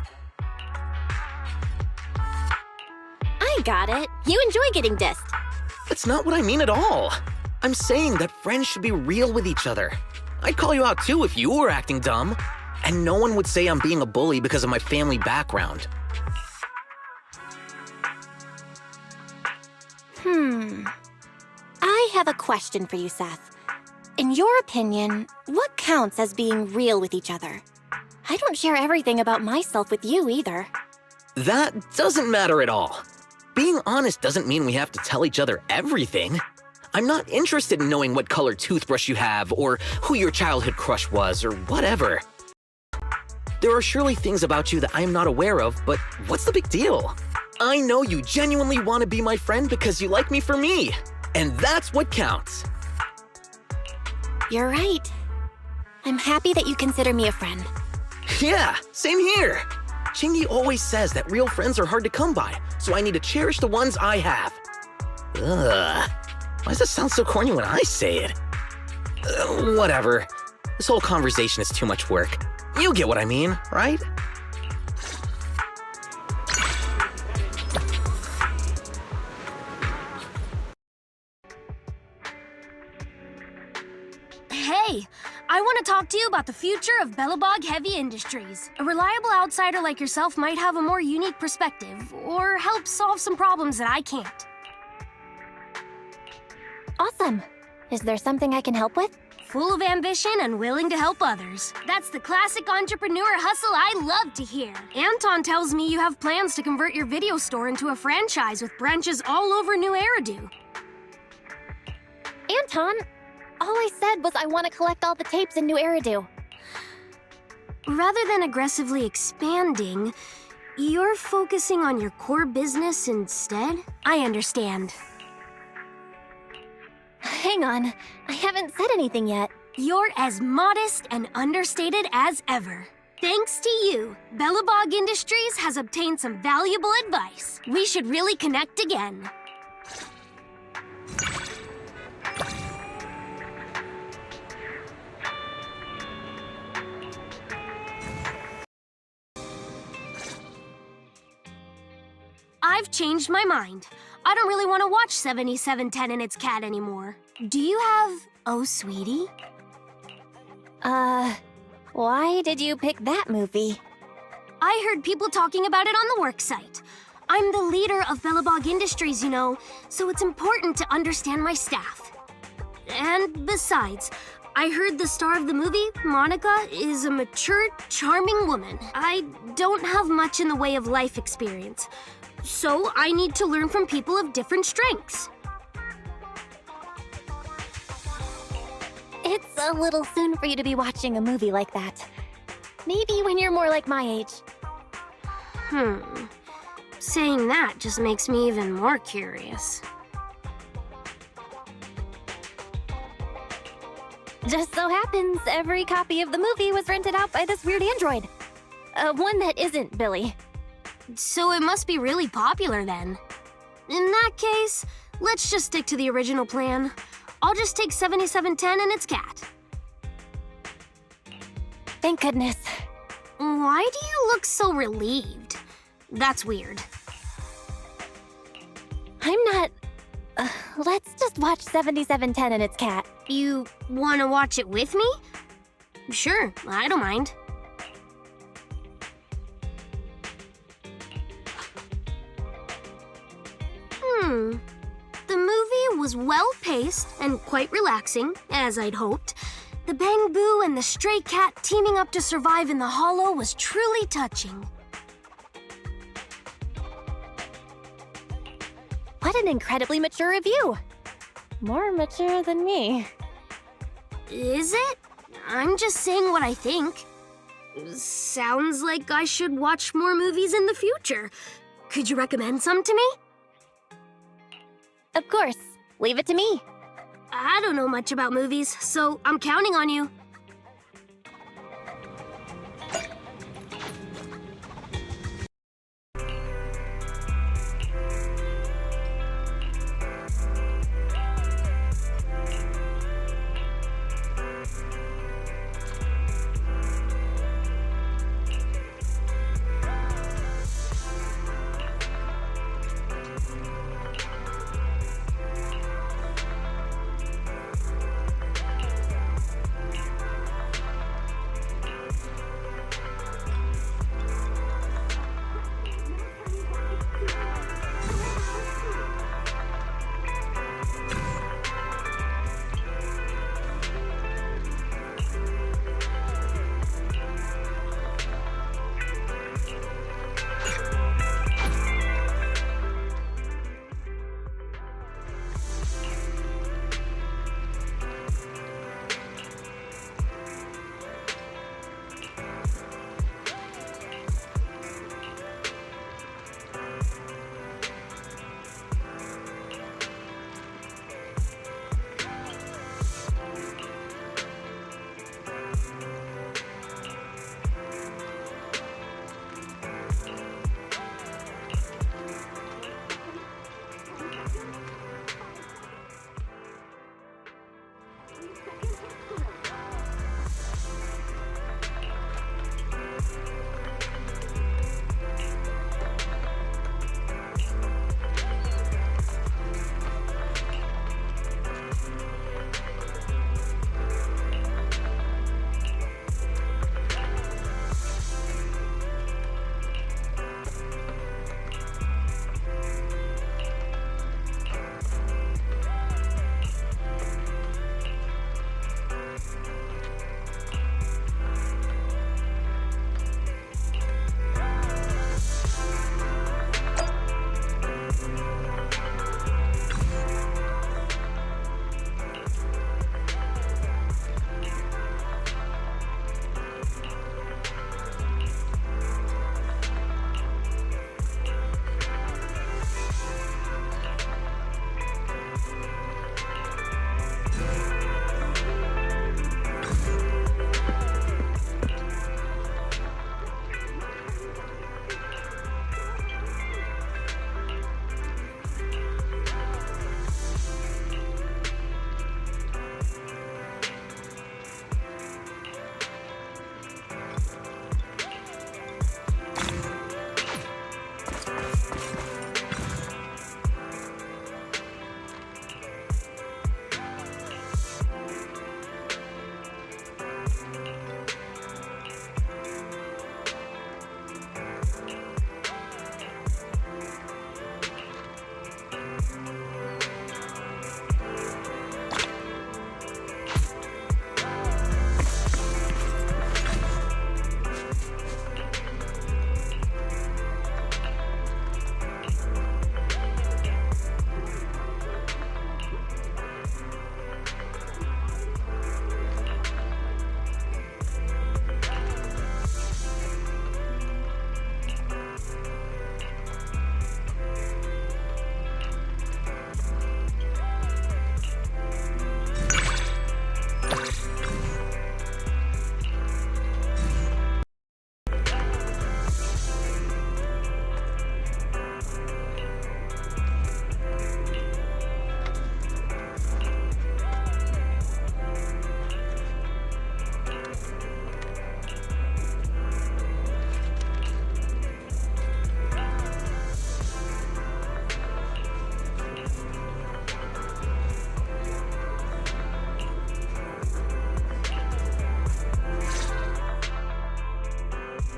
I got it. You enjoy getting dissed. That's not what I mean at all. I'm saying that friends should be real with each other. I'd call you out too if you were acting dumb. And no one would say I'm being a bully because of my family background. I have a question for you, Seth. In your opinion, what counts as being real with each other? I don't share everything about myself with you either. That doesn't matter at all. Being honest doesn't mean we have to tell each other everything. I'm not interested in knowing what color toothbrush you have, or who your childhood crush was, or whatever. There are surely things about you that I am not aware of, but what's the big deal? I know you genuinely want to be my friend because you like me for me, and that's what counts. You're right. I'm happy that you consider me a friend. Yeah, same here. Chingy always says that real friends are hard to come by, so I need to cherish the ones I have. Ugh. Why does it sound so corny when I say it? Whatever. This whole conversation is too much work. You get what I mean, right? Hey, I want to talk to you about the future of Belobog Heavy Industries. A reliable outsider like yourself might have a more unique perspective, or help solve some problems that I can't. Awesome. Is there something I can help with? Full of ambition and willing to help others. That's the classic entrepreneur hustle I love to hear. Anton tells me you have plans to convert your video store into a franchise with branches all over New Eridu. Anton, all I said was I want to collect all the tapes in New Eridu. Rather than aggressively expanding, you're focusing on your core business instead? I understand. Hang on, I haven't said anything yet. You're as modest and understated as ever. Thanks to you, Belobog Industries has obtained some valuable advice. We should really connect again. I've changed my mind. I don't really want to watch 7710 and its cat anymore. Do you have Oh Sweetie? Why did you pick that movie? I heard people talking about it on the work site. I'm the leader of Belobog Industries, you know, so it's important to understand my staff. And besides, I heard the star of the movie, Monica, is a mature, charming woman. I don't have much in the way of life experience, so I need to learn from people of different strengths. It's a little soon for you to be watching a movie like that. Maybe when you're more like my age. Saying that just makes me even more curious. Just so happens every copy of the movie was rented out by this weird android. One that isn't Billy. So it must be really popular then. In that case, let's just stick to the original plan. I'll just take 7710 and its cat. Thank goodness. Why do you look so relieved? That's weird. I'm not... let's just watch 7710 and its cat. You want to watch it with me? Sure, I don't mind. The movie was well-paced and quite relaxing, as I'd hoped. The Bang Boo and the stray cat teaming up to survive in the hollow was truly touching. What an incredibly mature review. More mature than me. Is it? I'm just saying what I think. Sounds like I should watch more movies in the future. Could you recommend some to me? Of course. Leave it to me. I don't know much about movies, so I'm counting on you.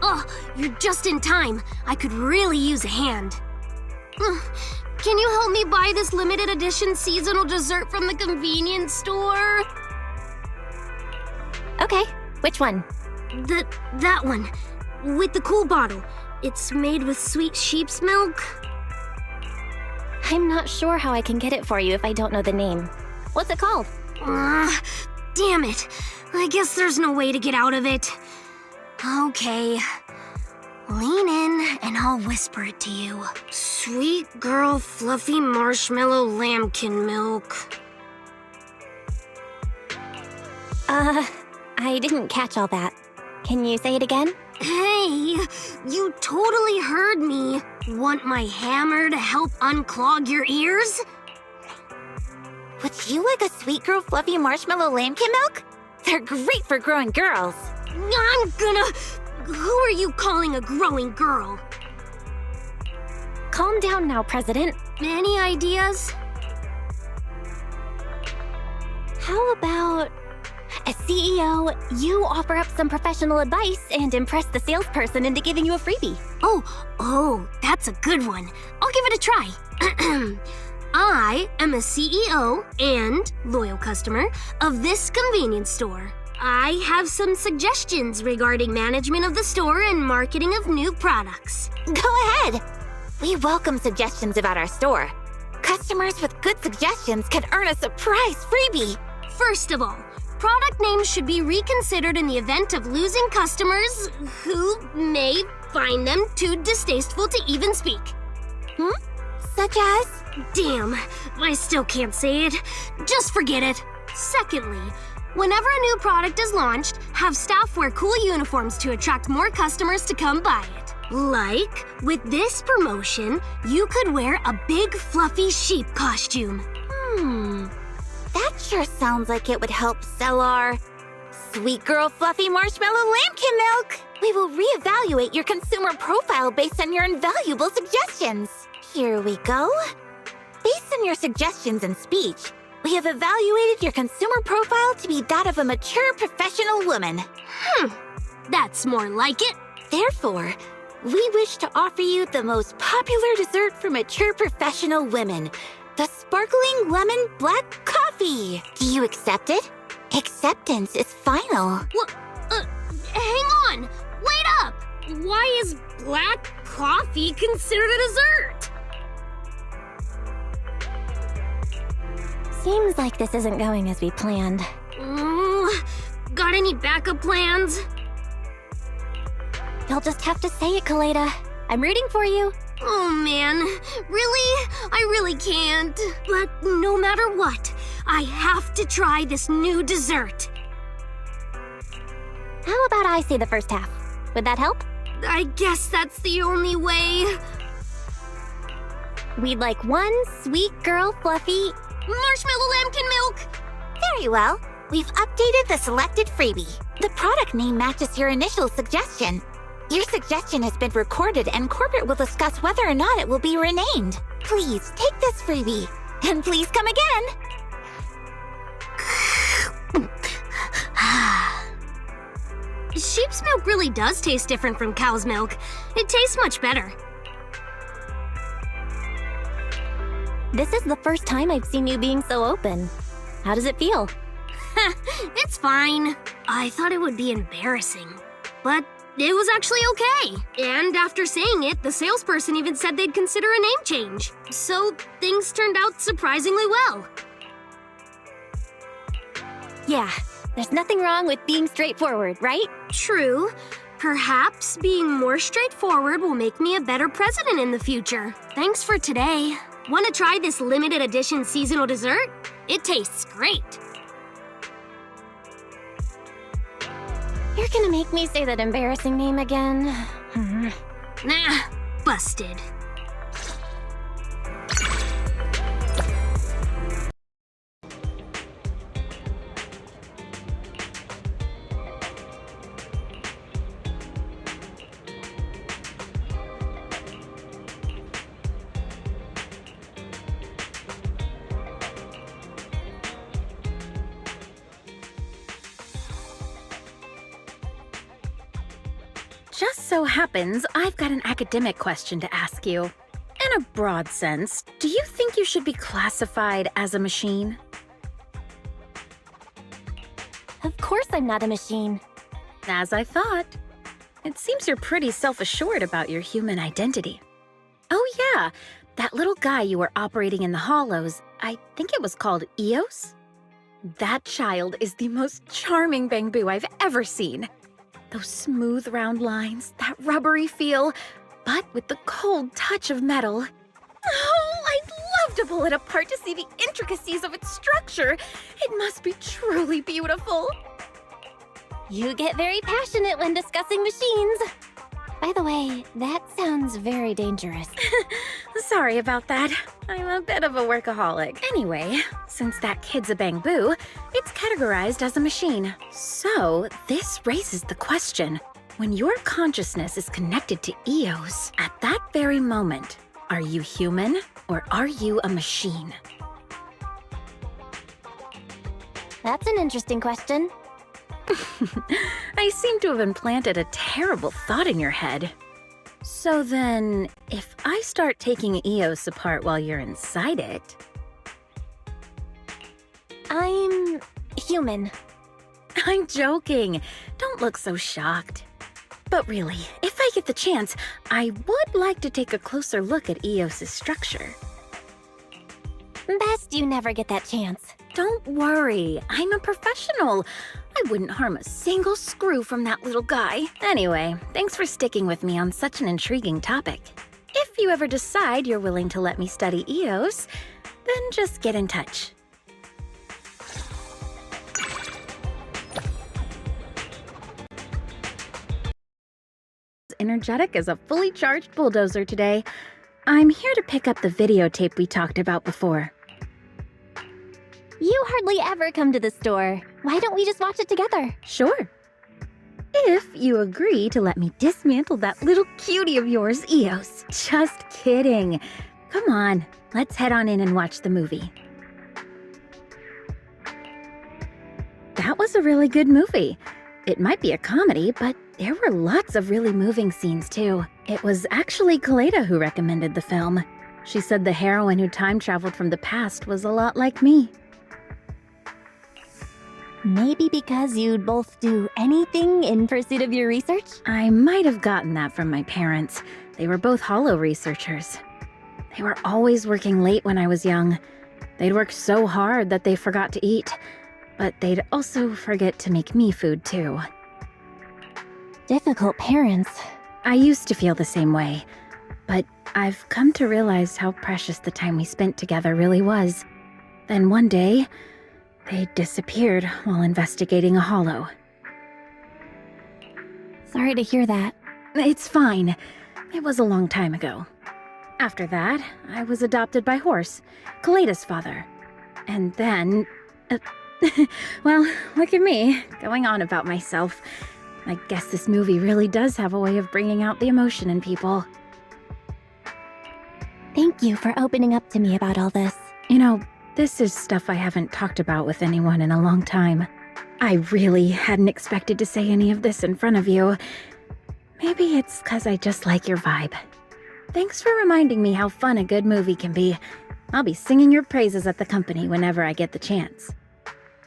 Oh, you're just in time. I could really use a hand. Can you help me buy this limited edition seasonal dessert from the convenience store? Okay, which one? That one. With the cool bottle. It's made with sweet sheep's milk. I'm not sure how I can get it for you if I don't know the name. What's it called? Damn it. I guess there's no way to get out of it. Okay. Lean in and I'll whisper it to you. Sweet girl fluffy marshmallow lambkin milk. I didn't catch all that. Can you say it again? Hey, you totally heard me. Want my hammer to help unclog your ears? Would you like a sweet girl fluffy marshmallow lambkin milk? They're great for growing girls. I'm gonna... Who are you calling a growing girl? Calm down now, President. Any ideas? How about... As CEO, you offer up some professional advice and impress the salesperson into giving you a freebie. Oh, that's a good one. I'll give it a try. I am a CEO and loyal customer of this convenience store. I have some suggestions regarding management of the store and marketing of new products. Go ahead. We welcome suggestions about our store. Customers with good suggestions can earn a surprise freebie. First of all, product names should be reconsidered in the event of losing customers who may find them too distasteful to even speak. Such as? Damn, I still can't say it. Just forget it. Secondly, whenever a new product is launched, have staff wear cool uniforms to attract more customers to come buy it. Like, with this promotion, you could wear a big fluffy sheep costume. That sure sounds like it would help sell our sweet girl fluffy marshmallow lambkin milk. We will reevaluate your consumer profile based on your invaluable suggestions. Here we go. Based on your suggestions and speech, we have evaluated your consumer profile to be that of a mature professional woman. That's more like it. Therefore, we wish to offer you the most popular dessert for mature professional women, the sparkling lemon black coffee. Do you accept it? Acceptance is final. What? Hang on! Wait up! Why is black coffee considered a dessert? Seems like this isn't going as we planned. Got any backup plans? You'll just have to say it, Koleda. I'm rooting for you. Oh man, really? I really can't. But no matter what, I have to try this new dessert. How about I say the first half? Would that help? I guess that's the only way. We'd like one sweet girl fluffy... Marshmallow lambkin milk! Very well. We've updated the selected freebie. The product name matches your initial suggestion. Your suggestion has been recorded and corporate will discuss whether or not it will be renamed. Please take this freebie. And please come again. Sheep's milk really does taste different from cow's milk. It tastes much better. This is the first time I've seen you being so open. How does it feel? It's fine. I thought it would be embarrassing, but it was actually okay. And after saying it, the salesperson even said they'd consider a name change. So things turned out surprisingly well. Yeah, there's nothing wrong with being straightforward, right? True. Perhaps being more straightforward will make me a better president in the future. Thanks for today. Want to try this limited edition seasonal dessert? It tastes great. You're gonna make me say that embarrassing name again? Nah, busted. just so happens I've got an academic question to ask you. In a broad sense, do you think you should be classified as a machine? Of course I'm not a machine. As I thought. It seems you're pretty self-assured about your human identity. Oh yeah, that little guy you were operating in the hollows, I think it was called Eos? That child is the most charming Bangbu I've ever seen. Those smooth round lines, that rubbery feel, but with the cold touch of metal. Oh, I'd love to pull it apart to see the intricacies of its structure. It must be truly beautiful. You get very passionate when discussing machines. By the way, that sounds very dangerous. Sorry about that. I'm a bit of a workaholic. Anyway, since that kid's a Bangbu, it's categorized as a machine. So, this raises the question. When your consciousness is connected to Eos, at that very moment, are you human or are you a machine? That's an interesting question. I seem to have implanted a terrible thought in your head. So then, if I start taking Eos apart while you're inside it... I'm human. I'm joking. Don't look so shocked. But really, if I get the chance, I would like to take a closer look at Eos's structure. Best you never get that chance. Don't worry, I'm a professional. I wouldn't harm a single screw from that little guy. Anyway, thanks for sticking with me on such an intriguing topic. If you ever decide you're willing to let me study Eos, then just get in touch. Energetic as a fully charged bulldozer today. I'm here to pick up the videotape we talked about before. You hardly ever come to the store. Why don't we just watch it together? Sure. If you agree to let me dismantle that little cutie of yours, Eos. Just kidding. Come on, let's head on in and watch the movie. That was a really good movie. It might be a comedy, but there were lots of really moving scenes too. It was actually Koleda who recommended the film. She said the heroine who time traveled from the past was a lot like me. Maybe because you'd both do anything in pursuit of your research? I might have gotten that from my parents. They were both hollow researchers. They were always working late when I was young. They'd work so hard that they forgot to eat. But they'd also forget to make me food too. Difficult parents. I used to feel the same way. But I've come to realize how precious the time we spent together really was. Then one day, they disappeared while investigating a hollow. Sorry to hear that. It's fine. It was a long time ago. After that, I was adopted by Horse, Koleda's father. And then... well, look at me, going on about myself. I guess this movie really does have a way of bringing out the emotion in people. Thank you for opening up to me about all this. You know, this is stuff I haven't talked about with anyone in a long time. I really hadn't expected to say any of this in front of you. Maybe it's 'cause I just like your vibe. Thanks for reminding me how fun a good movie can be. I'll be singing your praises at the company whenever I get the chance.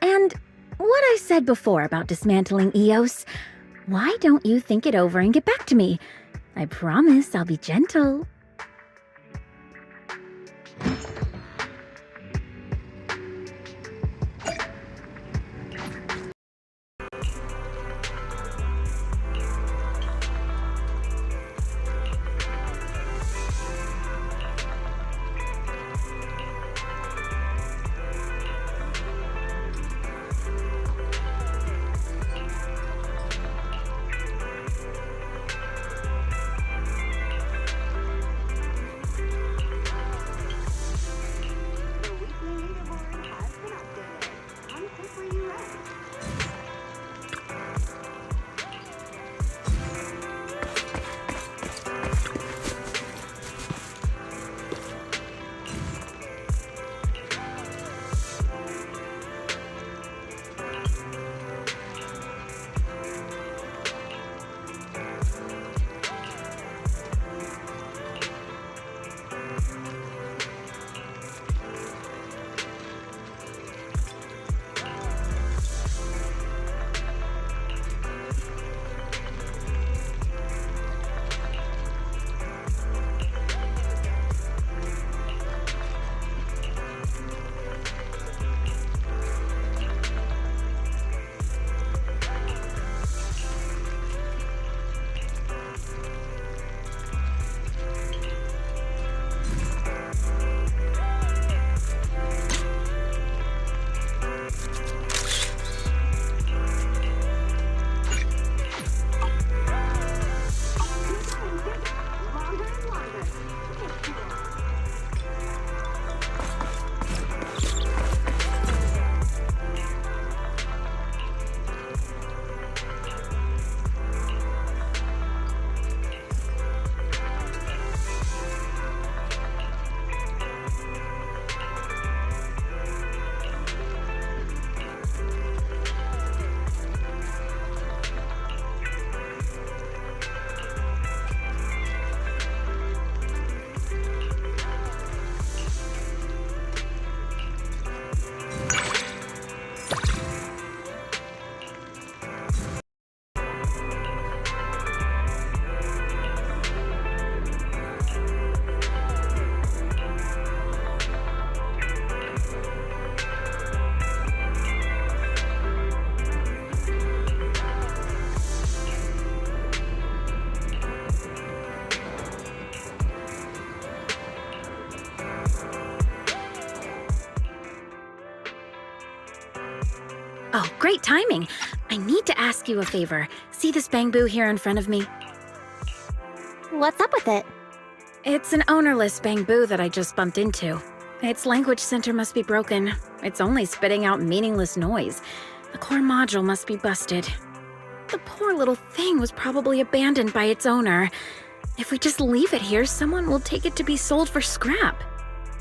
And what I said before about dismantling Eos, why don't you think it over and get back to me? I promise I'll be gentle. Oh, great timing. I need to ask you a favor. See this bamboo here in front of me? What's up with it? It's an ownerless bamboo that I just bumped into. Its language center must be broken. It's only spitting out meaningless noise. The core module must be busted. The poor little thing was probably abandoned by its owner. If we just leave it here, someone will take it to be sold for scrap.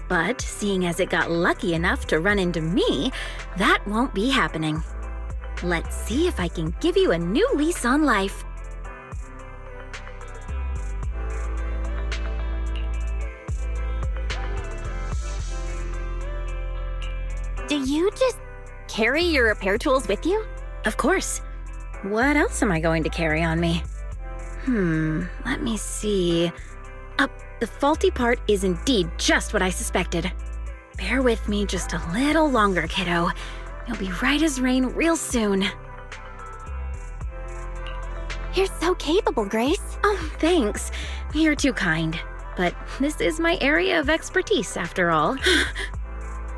But seeing as it got lucky enough to run into me, that won't be happening. Let's see if I can give you a new lease on life. Do you just carry your repair tools with you? Of course. What else am I going to carry on me? Let me see. The faulty part is indeed just what I suspected. Bear with me just a little longer, kiddo. You'll be right as rain real soon. You're so capable, Grace. Oh, thanks. You're too kind. But this is my area of expertise, after all.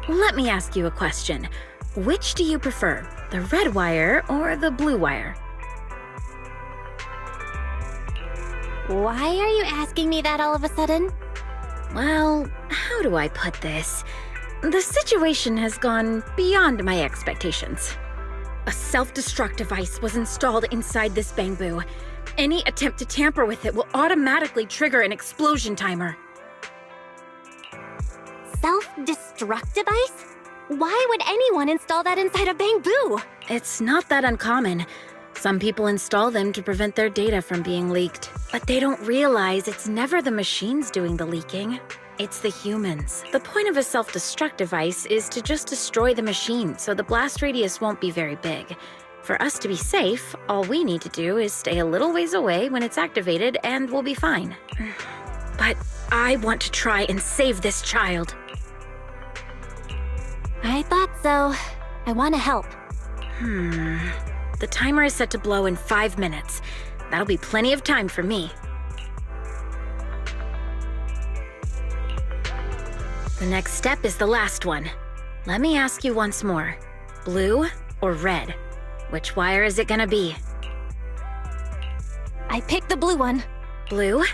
Let me ask you a question. Which do you prefer, the red wire or the blue wire? Why are you asking me that all of a sudden? Well, how do I put this? The situation has gone beyond my expectations. A self-destruct device was installed inside this bamboo. Any attempt to tamper with it will automatically trigger an explosion timer. Self-destruct device? Why would anyone install that inside a bamboo? It's not that uncommon. Some people install them to prevent their data from being leaked. But they don't realize it's never the machines doing the leaking. It's the humans. The point of a self-destruct device is to just destroy the machine, so the blast radius won't be very big. For us to be safe, all we need to do is stay a little ways away when it's activated, and we'll be fine. But I want to try and save this child. I thought so. I want to help. The timer is set to blow in 5 minutes. That'll be plenty of time for me. The next step is the last one. Let me ask you once more. Blue or red? Which wire is it gonna be? I picked the blue one. Blue?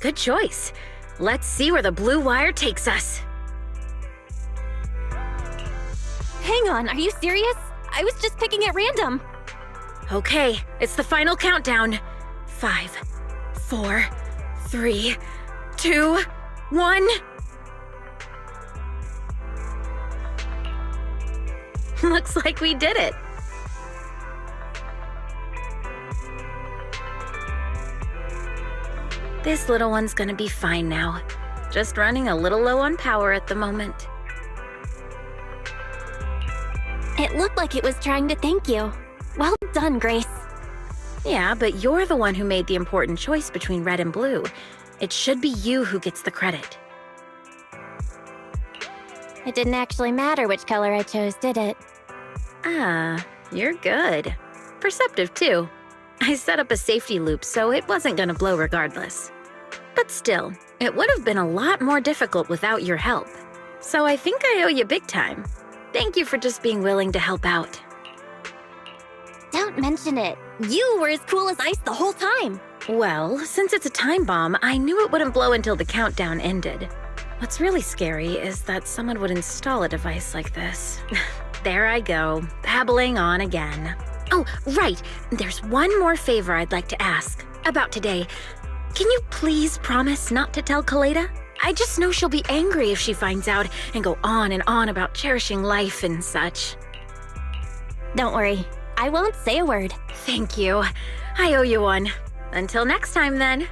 Good choice. Let's see where the blue wire takes us. Hang on, are you serious? I was just picking at random. Okay, it's the final countdown. 5, 4, 3, 2, 1. Looks like we did it. This little one's gonna be fine now. Just running a little low on power at the moment. It looked like it was trying to thank you. Well done, Grace. Yeah, but you're the one who made the important choice between red and blue. It should be you who gets the credit. It didn't actually matter which color I chose, did it? Ah, you're good. Perceptive, too. I set up a safety loop, so it wasn't gonna blow regardless. But still, it would have been a lot more difficult without your help. So I think I owe you big time. Thank you for just being willing to help out. Don't mention it. You were as cool as ice the whole time. Well, since it's a time bomb, I knew it wouldn't blow until the countdown ended. What's really scary is that someone would install a device like this. There I go, babbling on again. Oh, right. There's one more favor I'd like to ask about today. Can you please promise not to tell Koleda? I just know she'll be angry if she finds out and go on and on about cherishing life and such. Don't worry. I won't say a word. Thank you. I owe you one. Until next time, then.